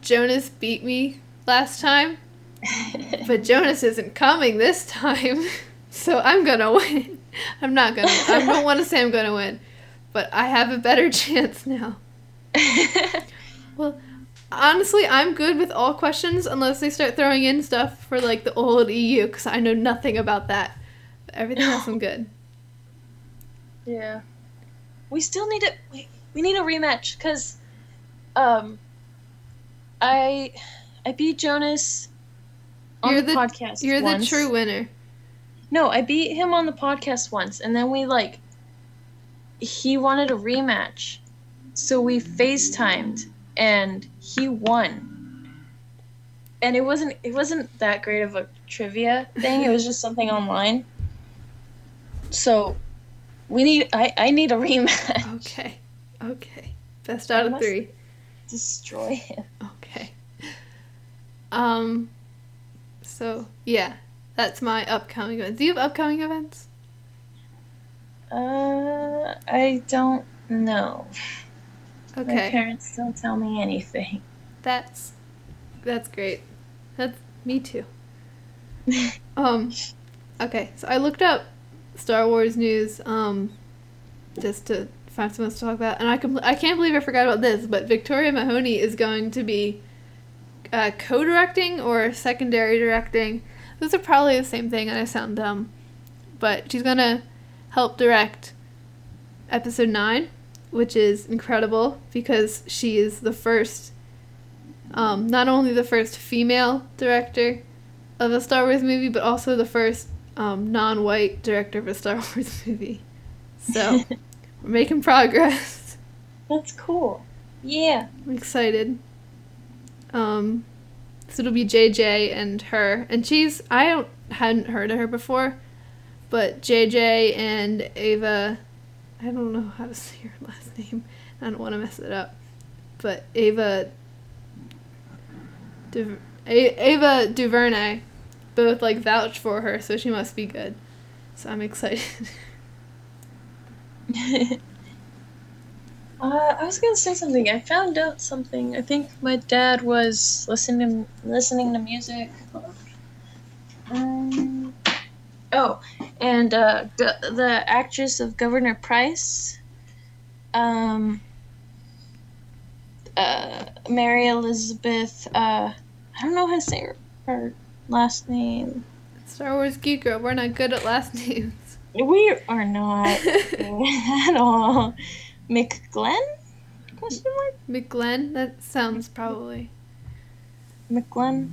Jonas beat me last time, but Jonas isn't coming this time, so I'm gonna win. I don't want to say I'm gonna win, but I have a better chance now. Well, honestly, I'm good with all questions unless they start throwing in stuff for like the old EU, because I know nothing about that. But everything else I'm good. Yeah. We still need we need a rematch because I beat Jonas on the podcast You're once. the true winner. No, I beat him on the podcast once, and then he wanted a rematch. So we FaceTimed, and he won. And it wasn't that great of a trivia thing. It was just something online. So I need a rematch. Okay. Best out of 3. Destroy him. Okay. So, yeah. That's my upcoming events. Do you have upcoming events? I don't know. My Okay, parents don't tell me anything. that's great. That's me too. Okay, so I looked up Star Wars news just to find something else to talk about, and I can't believe I forgot about this, but Victoria Mahoney is going to be co-directing or secondary directing. Those are probably the same thing, and I sound dumb, but she's gonna help direct Episode 9, which is incredible because she is the first, not only the first female director of a Star Wars movie, but also the first non-white director of a Star Wars movie. So, we're making progress. That's cool. Yeah. I'm excited. So it'll be JJ and her, and I hadn't heard of her before, but JJ and Ava, I don't know how to say her last name. I don't want to mess it up, but Ava DuVernay both like vouch for her, so she must be good. So I'm excited. I was gonna say something. I found out something. I think my dad was listening to music. And the actress of Governor Price, Mary Elizabeth. I don't know how to say her last name. Star Wars Geek Girl, we're not good at last names. We are not at all. McGlenn? Question mark? McGlenn? That sounds probably. McGlenn?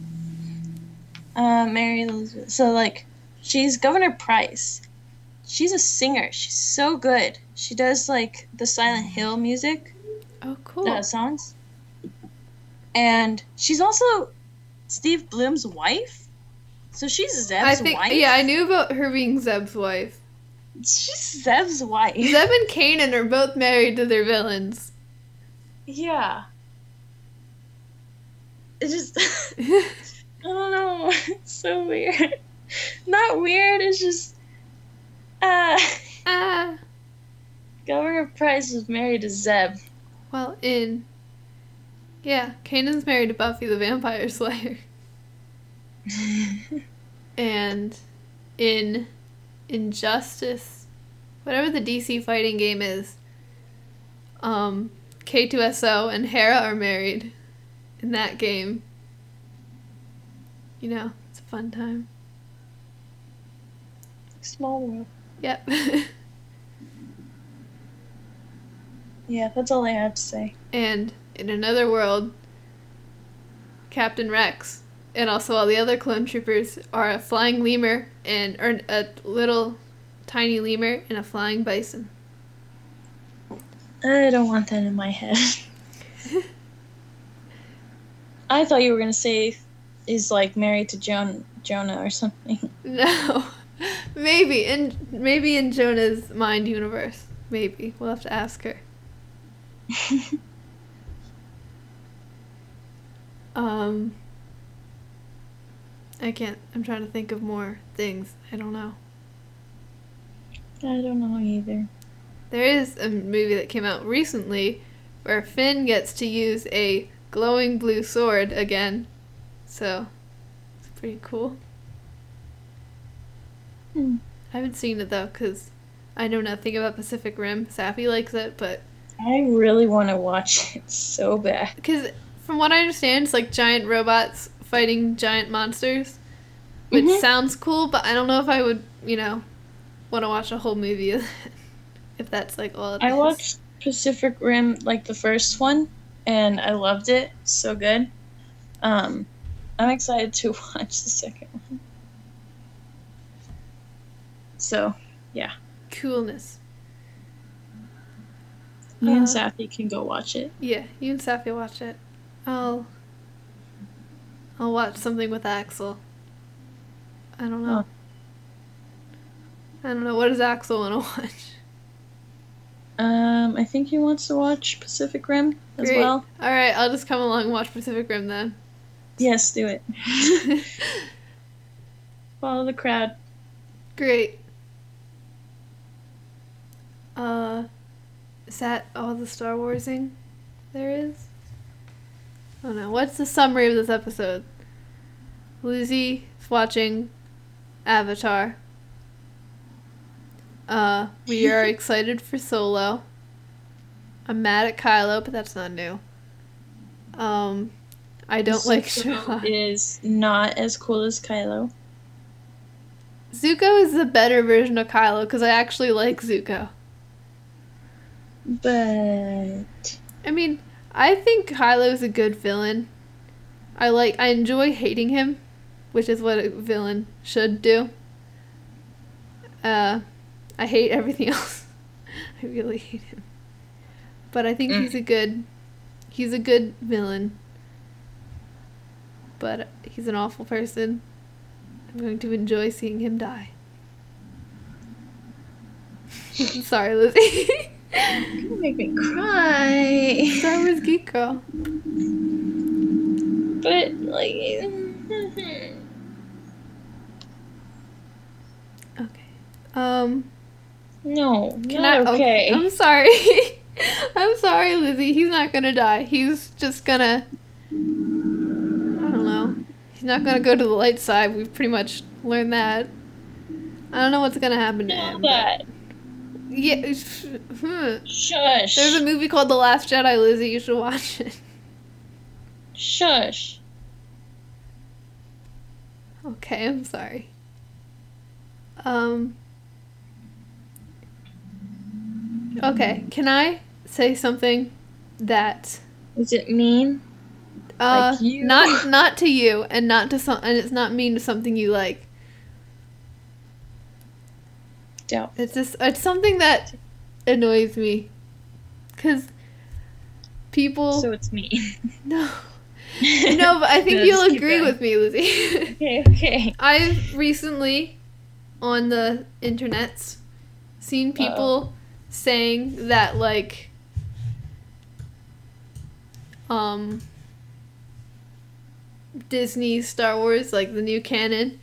Mary Elizabeth. So, like, she's Governor Price. She's a singer. She's so good. She does, like, the Silent Hill music. Oh, cool. Songs. And she's also Steve Bloom's wife. So she's Zeb's wife. Yeah, I knew about her being Zeb's wife. She's Zeb's wife. Zeb and Kanan are both married to their villains. Yeah. It just... I don't know. It's so weird. Not weird, it's just... Governor Price was married to Zeb. Well, yeah, Kanan's married to Buffy the Vampire Slayer. And in Injustice, whatever the DC fighting game is, K2SO and Hera are married in that game. You know, it's a fun time. Small world. Yep. Yeah, that's all I have to say. And in another world, Captain Rex and also all the other clone troopers are a flying lemur or a little tiny lemur and a flying bison. I don't want that in my head. I thought you were gonna say is like married to Jonah or something. No. Maybe in Jonah's mind universe. Maybe. We'll have to ask her. I'm trying to think of more things. I don't know. I don't know either. There is a movie that came out recently where Finn gets to use a glowing blue sword again. So, it's pretty cool. I haven't seen it though, because I know nothing about Pacific Rim. Safi likes it, but... I really want to watch it so bad. Because from what I understand, it's like giant robots fighting giant monsters, which sounds cool, but I don't know if I would, want to watch a whole movie of that, if that's like all it is. I watched Pacific Rim, like the first one, and I loved it. So good. I'm excited to watch the second one. So, yeah. Coolness. Me and Safi can go watch it. Yeah, you and Safi watch it. I'll watch something with Axel. I don't know. I don't know. What does Axel want to watch? I think he wants to watch Pacific Rim as well. Alright, I'll just come along and watch Pacific Rim then. Yes, do it. Follow the crowd. Great. Is that all the Star Warsing there is? I don't know. What's the summary of this episode? Lizzie is watching Avatar. We are excited for Solo. I'm mad at Kylo, but that's not new. I don't like Sherlock. Is not as cool as Kylo. Zuko is the better version of Kylo because I actually like Zuko. But I mean, I think Kylo is a good villain. I enjoy hating him, which is what a villain should do. I hate everything else. I really hate him. But I think he's a good villain. But he's an awful person. I'm going to enjoy seeing him die. Sorry, Lizzie. you're gonna make me cry. Star Wars Geek Girl. But like Okay. no, Can not I? okay. I'm sorry. I'm sorry, Lizzie. He's not gonna die. He's just gonna. I don't know. He's not gonna go to the light side. We've pretty much learned that. I don't know what's gonna happen to him. that. Yeah. Shush. There's a movie called The Last Jedi, Lizzie. You should watch it. Shush. Okay, I'm sorry. Okay, can I say something that Is it mean? Like you? not to you and not to and it's not mean to something you like. Doubt. It's something that annoys me. 'Cause people So it's me. No. No, but I think No, you'll just keep agree going. with me, Lizzie. Okay. I've recently, on the internets, seen people saying that, like, Disney Star Wars, like, the new canon,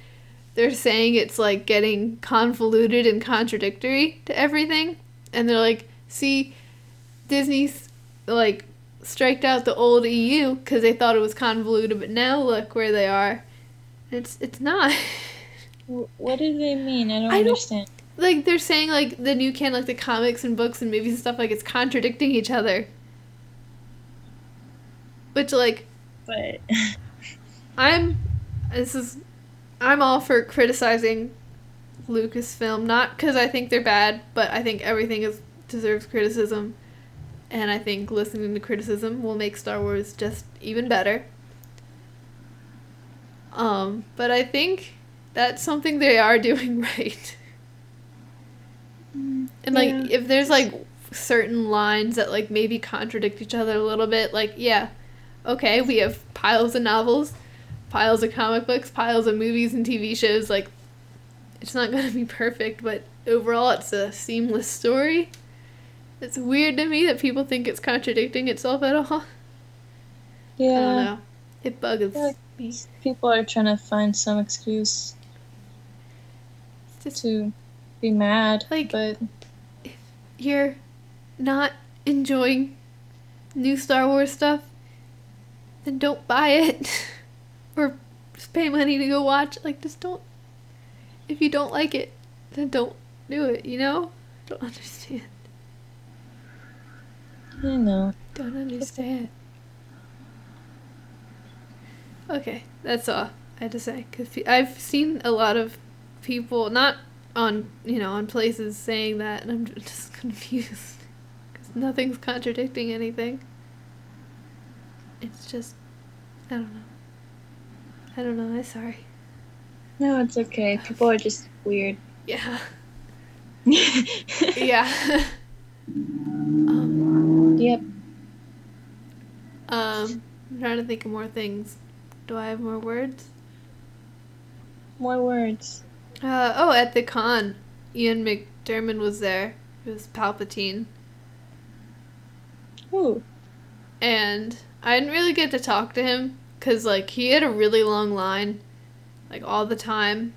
they're saying it's, like, getting convoluted and contradictory to everything. And they're like, see, Disney's, like, striked out the old EU because they thought it was convoluted, but now look where they are. It's not. What do they mean? I don't I don't- understand. Like, they're saying, like, the new canon, like, the comics and books and movies and stuff, like, it's contradicting each other. Which, like, But I'm all for criticizing Lucasfilm, not because I think they're bad, but I think everything deserves criticism. And I think listening to criticism will make Star Wars just even better. But I think that's something they are doing right. And, like, Yeah. if there's, like, certain lines that, like, maybe contradict each other a little bit, like, yeah, okay, we have piles of novels, piles of comic books, piles of movies and TV shows, like, it's not gonna be perfect, but overall it's a seamless story. It's weird to me that people think it's contradicting itself at all. I yeah, don't know. It bugs Yeah. me. people are trying to find some excuse It's just, to be mad. Like- but you're not enjoying new Star Wars stuff, then don't buy it. Or just pay money to go watch. Like, just don't. If you don't like it, then don't do it, you know? Don't understand. I know. Don't understand. Okay, that's all I had to say. Because I've seen a lot of people, not on, on places saying that, and I'm just confused. Because nothing's contradicting anything. It's just, I don't know. I'm sorry. No, it's okay. People are just weird. Yeah. Yep. Yeah. I'm trying to think of more things. Do I have more words? More words. At the con, Ian McDiarmid was there. It was Palpatine. Ooh. And I didn't really get to talk to him because, like, he had a really long line, like, all the time.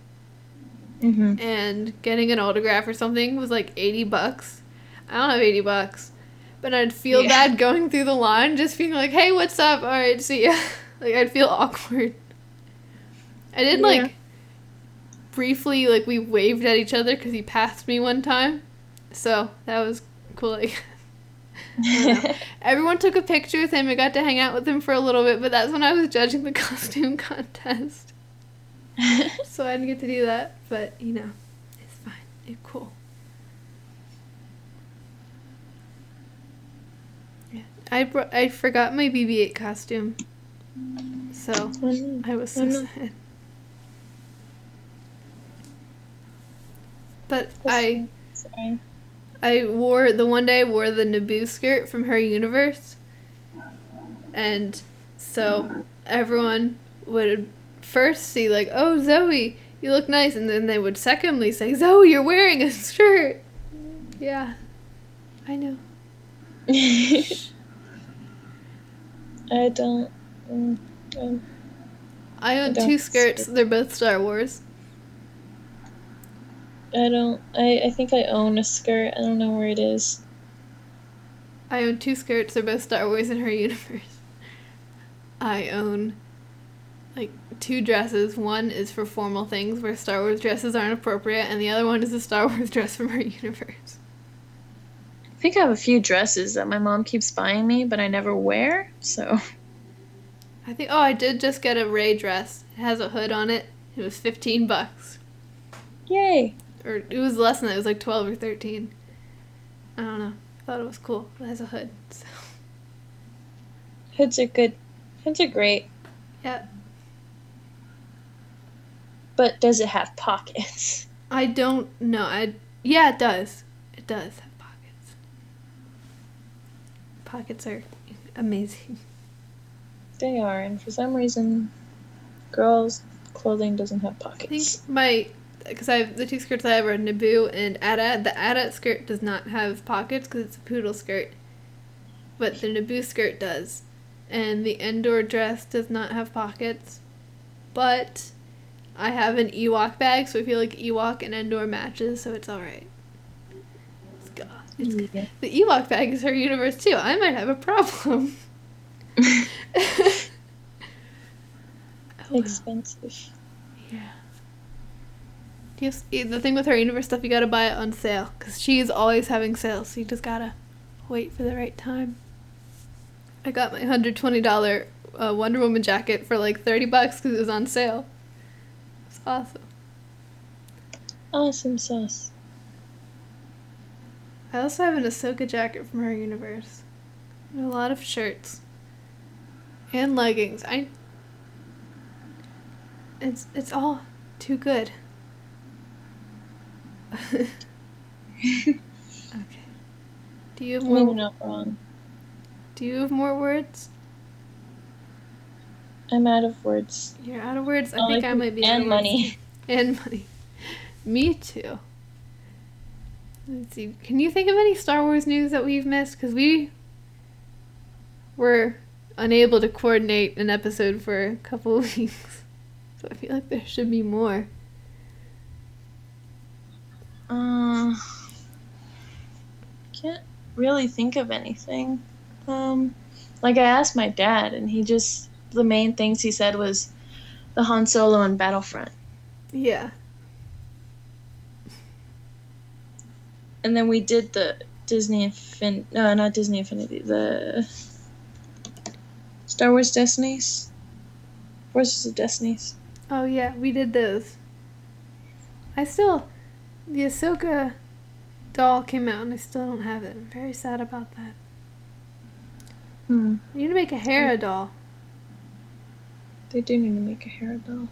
Mm-hmm. And getting an autograph or something was, like, $80. I don't have $80. But I'd feel bad going through the line, just being like, hey, what's up? All right, see ya. Like, I'd feel awkward. I did, like, briefly, like, we waved at each other because he passed me one time. So, that was cool. Like, I don't know. Everyone took a picture with him. I got to hang out with him for a little bit, but that's when I was judging the costume contest. So I didn't get to do that, but, you know, it's fine. It's cool. Yeah. I forgot my BB-8 costume, so I was so sad. But I wore, the one day I wore the Naboo skirt from her universe, and so everyone would first see, like, oh, Zoe, you look nice, and then they would secondly say, Zoe, you're wearing a skirt. Yeah, I know. I don't. I own two skirts. They're both Star Wars. I think I own a skirt. I don't know where it is. I own two skirts. They're both Star Wars in her universe. I own, like, two dresses. One is for formal things where Star Wars dresses aren't appropriate, and the other one is a Star Wars dress from her universe. I think I have a few dresses that my mom keeps buying me, but I never wear, so. I did just get a Rey dress. It has a hood on it. It was $15. Yay! Or it was less than that. It was like 12 or 13. I don't know. I thought it was cool. It has a hood. So. Hoods are good. Hoods are great. Yeah. But does it have pockets? I don't know. Yeah, it does. It does have pockets. Pockets are amazing. They are, and for some reason, girls' clothing doesn't have pockets. I think because I have the two skirts I have are Naboo and AT-AT. The AT-AT skirt does not have pockets because it's a poodle skirt, but the Naboo skirt does, and the Endor dress does not have pockets, but I have an Ewok bag, so I feel like Ewok and Endor matches, so it's alright. It's good. The Ewok bag is her universe too. I might have a problem. Expensive. Yeah. The thing with her universe stuff, you gotta buy it on sale, because she's always having sales, so you just gotta wait for the right time. I got my $120 Wonder Woman jacket for like $30 because it was on sale. It's awesome. Awesome sauce. I also have an Ahsoka jacket from her universe. And a lot of shirts. And leggings. It's all too good. Okay. Do you have more? Maybe not wrong. Do you have more words? I'm out of words. You're out of words? I think I might be out of and words. money. And money. Me too. Let's see. Can you think of any Star Wars news that we've missed? Because we were unable to coordinate an episode for a couple of weeks. So I feel like there should be more. Can't really think of anything. Like I asked my dad, and the main things he said was the Han Solo and Battlefront. Yeah. And then we did the not Disney Infinity, the Star Wars Destinies. Forces of Destinies. Oh yeah, we did those. The Ahsoka doll came out and I still don't have it. I'm very sad about that. We need to make a Hera doll. They do need to make a Hera doll.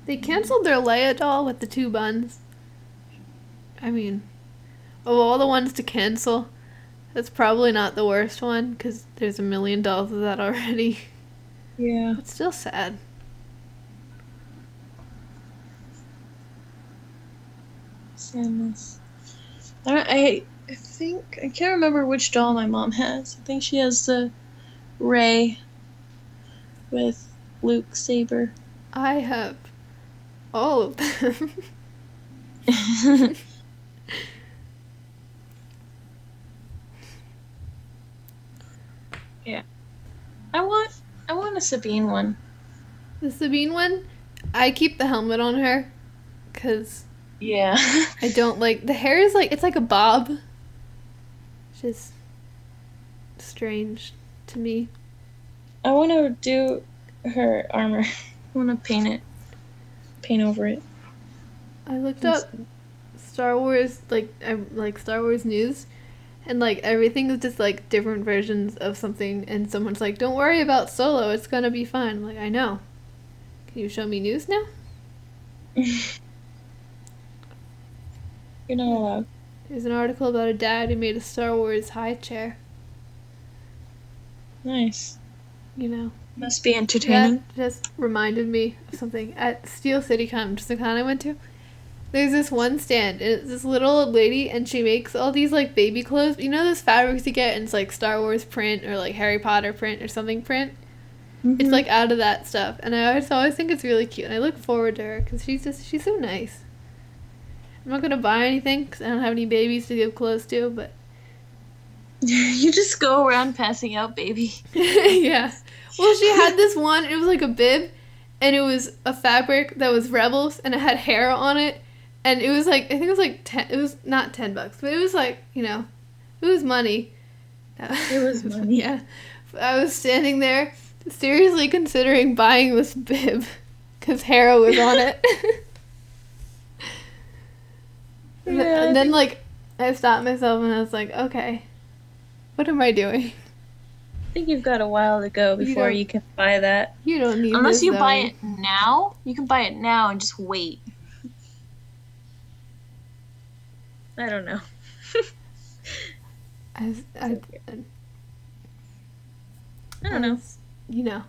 They canceled their Leia doll with the two buns. I mean, of all the ones to cancel, that's probably not the worst one because there's $1 million of that already. Yeah. It's still sad. Sadness. I think I can't remember which doll my mom has. I think she has the Rey with Luke saber. I have all of them. I want a Sabine one. The Sabine one, I keep the helmet on her because Yeah. I don't like the hair is like it's like a bob. It's just strange to me. I want to do her armor. I want to paint over it. I looked up Star Wars like Star Wars news, and like everything is just like different versions of something, and someone's like, "Don't worry about Solo, it's gonna be fine." I'm like, I know. Can you show me news now? You're not allowed. There's an article about a dad who made a Star Wars high chair. Nice. You know. Must be entertaining. That just reminded me of something at Steel City Con, which is the con I went to. There's this one stand, and it's this little old lady, and she makes all these like baby clothes. You know those fabrics you get, and it's like Star Wars print or like Harry Potter print or something print. Mm-hmm. It's like out of that stuff, and I always think it's really cute, and I look forward to her because she's so nice. I'm not gonna buy anything because I don't have any babies to give clothes to, but You just go around passing out baby. yeah. Well, she had this one. It was like a bib, and it was a fabric that was Rebels, and it had hair on it, and it was like I think it was like 10. It was not $10, but it was like it was money. It was money. Yeah. I was standing there, seriously considering buying this bib, because hair was on it. Yeah, And then like I stopped myself and I was like, okay, what am I doing? I think you've got a while to go before you can buy that. You don't need Unless this, you buy Zoe. it now. You can buy it now and just wait. I don't know. I don't know. You know.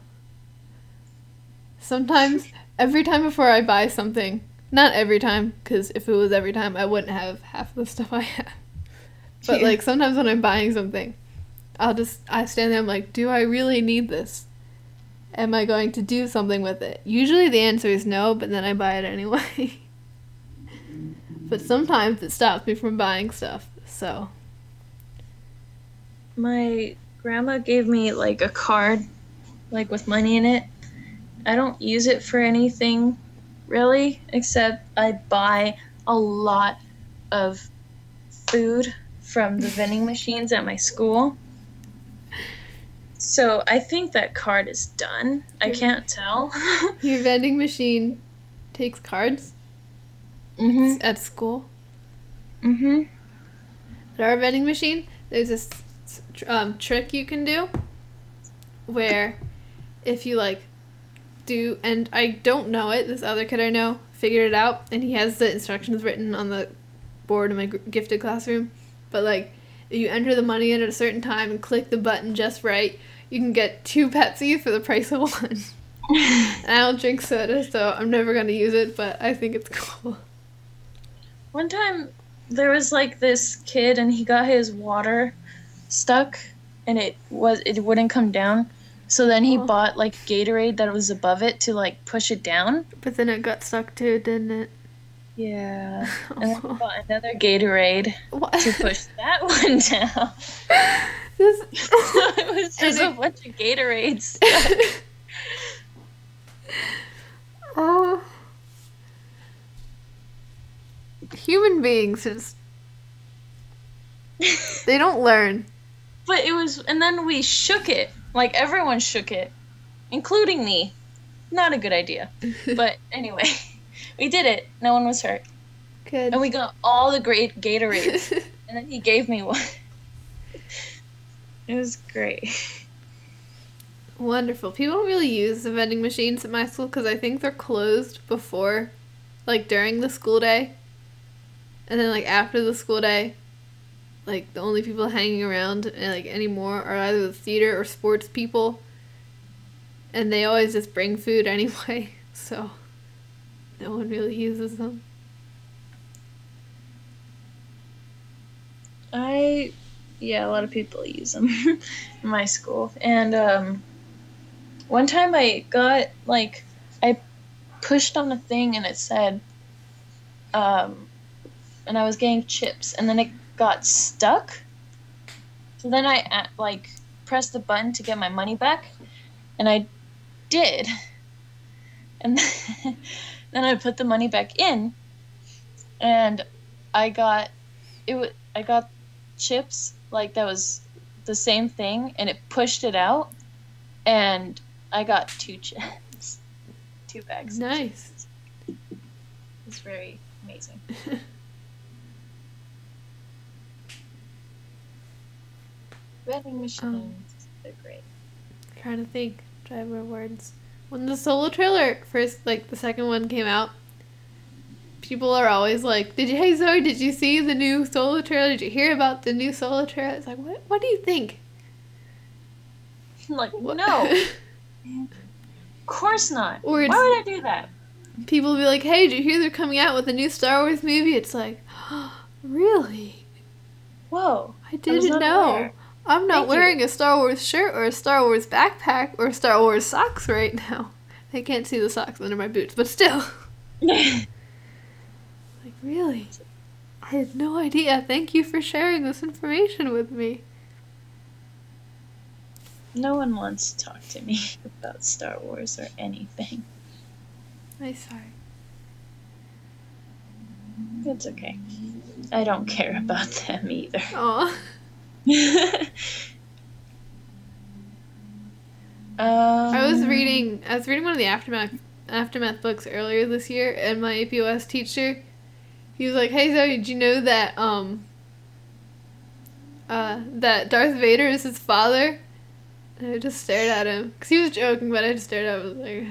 Sometimes, every time before I buy something, not every time, because if it was every time, I wouldn't have half of the stuff I have. But Yeah. like sometimes when I'm buying something, I stand there, I'm like, do I really need this? Am I going to do something with it? Usually the answer is no, but then I buy it anyway. But sometimes it stops me from buying stuff, so. My grandma gave me like a card, like with money in it. I don't use it for anything really, except I buy a lot of food from the vending machines at my school. So I think that card is done. I can't tell. Your vending machine takes cards Mhm. at school. Mhm. At our vending machine, there's this trick you can do where if you like do, and I don't know it, this other kid I know figured it out, and he has the instructions written on the board in my gifted classroom, but like if you enter the money in at a certain time and click the button just right, you can get 2 Pepsi for the price of 1. And I don't drink soda, so I'm never going to use it, but I think it's cool. One time there was like this kid and he got his water stuck and it wouldn't come down. So then he Oh. bought like Gatorade that was above it to like push it down. But then it got stuck too, didn't it? Yeah. And then he bought another Gatorade What? to push that one down. This... So it was just a bunch of Gatorades stuck. Oh. Human beings just... They don't learn. But it was, and then we shook it. Like everyone shook it, including me. Not a good idea. But anyway, we did it. No one was hurt. Good. And we got all the great Gatorades. And then he gave me one. It was great. Wonderful. People don't really use the vending machines at my school because I think they're closed before, like during the school day. And then like after the school day, like the only people hanging around like anymore are either the theater or sports people. And they always just bring food anyway, so no one really uses them. Yeah, a lot of people use them in my school. And one time I pushed on a thing and it said, and I was getting chips and then it got stuck. So then I press the button to get my money back, and I did. And then I put the money back in, and I got chips, like that was the same thing, and it pushed it out, and I got 2 chips. 2 bags. Nice. It's very amazing. Vending machines, they're great. Trying to think. Try more words. When the Solo trailer first, like the second one came out, people are always like, hey Zoe, did you see the new Solo trailer? Did you hear about the new Solo trailer? It's like, what do you think? Like, What? no. Of course not. Or Why it's- would I do that? People will be like, hey, did you hear they're coming out with a new Star Wars movie? It's like, really? Whoa. I didn't not know. aware. I'm not Thank you. wearing a Star Wars shirt or a Star Wars backpack or Star Wars socks right now. I can't see the socks under my boots, but still. Like, really? I had no idea. Thank you for sharing this information with me. No one wants to talk to me about Star Wars or anything. Nice sorry. It's okay. I don't care about them either. Aw. I was reading one of the aftermath books earlier this year, and my APOS teacher, he was like, "Hey Zoe, did you know that that Darth Vader is his father?" And I just stared at him because he was joking, but I just stared at him. I was like,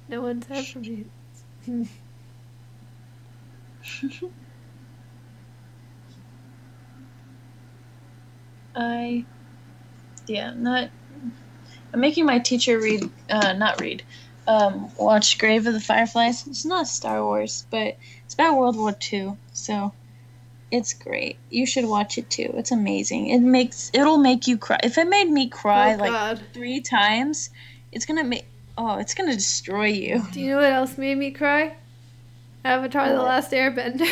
"No one said for me." I'm making my teacher watch Grave of the Fireflies. It's not Star Wars, but it's about World War II, so it's great. You should watch it too. It's amazing. It'll make you cry. If it made me cry Oh, like God. 3 times, it's gonna destroy you. Do you know what else made me cry? Avatar: The What? Last Airbender.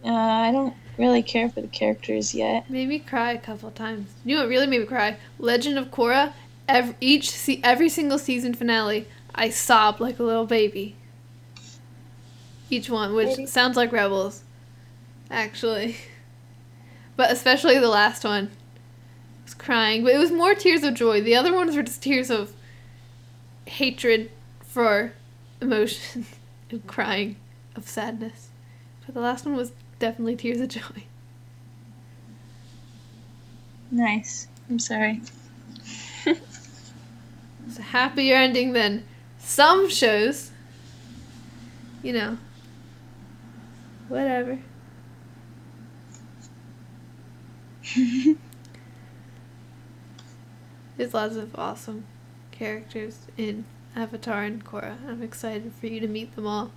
I don't really care for the characters yet. Made me cry a couple times. You know what really made me cry? Legend of Korra. Every single season finale, I sobbed like a little baby. Each one, which Baby. sounds like Rebels, actually. But especially the last one. I was crying, but it was more tears of joy. The other ones were just tears of hatred for emotion and crying of sadness. But the last one was definitely tears of joy. Nice. I'm sorry. It's a happier ending than some shows. You know. Whatever. There's lots of awesome characters in Avatar and Korra. I'm excited for you to meet them all.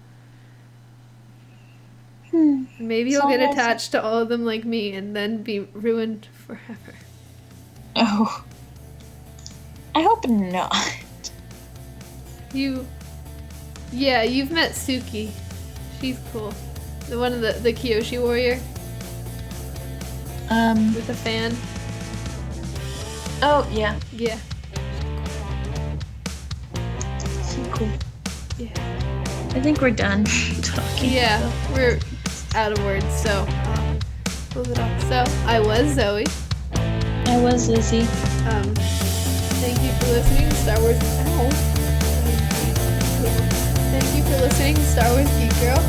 Maybe you'll get attached to all of them like me and then be ruined forever. Oh. I hope not. You've met Suki. She's cool. The one of the Kyoshi warrior with the fan. Oh, yeah. Yeah. So cool. Yeah. I think we're done talking. Yeah, we're out of words, so close it off. So I was Zoe. I was Lizzie. Thank you for listening to Star Wars. Ow. Thank you for listening to Star Wars Geek Girl.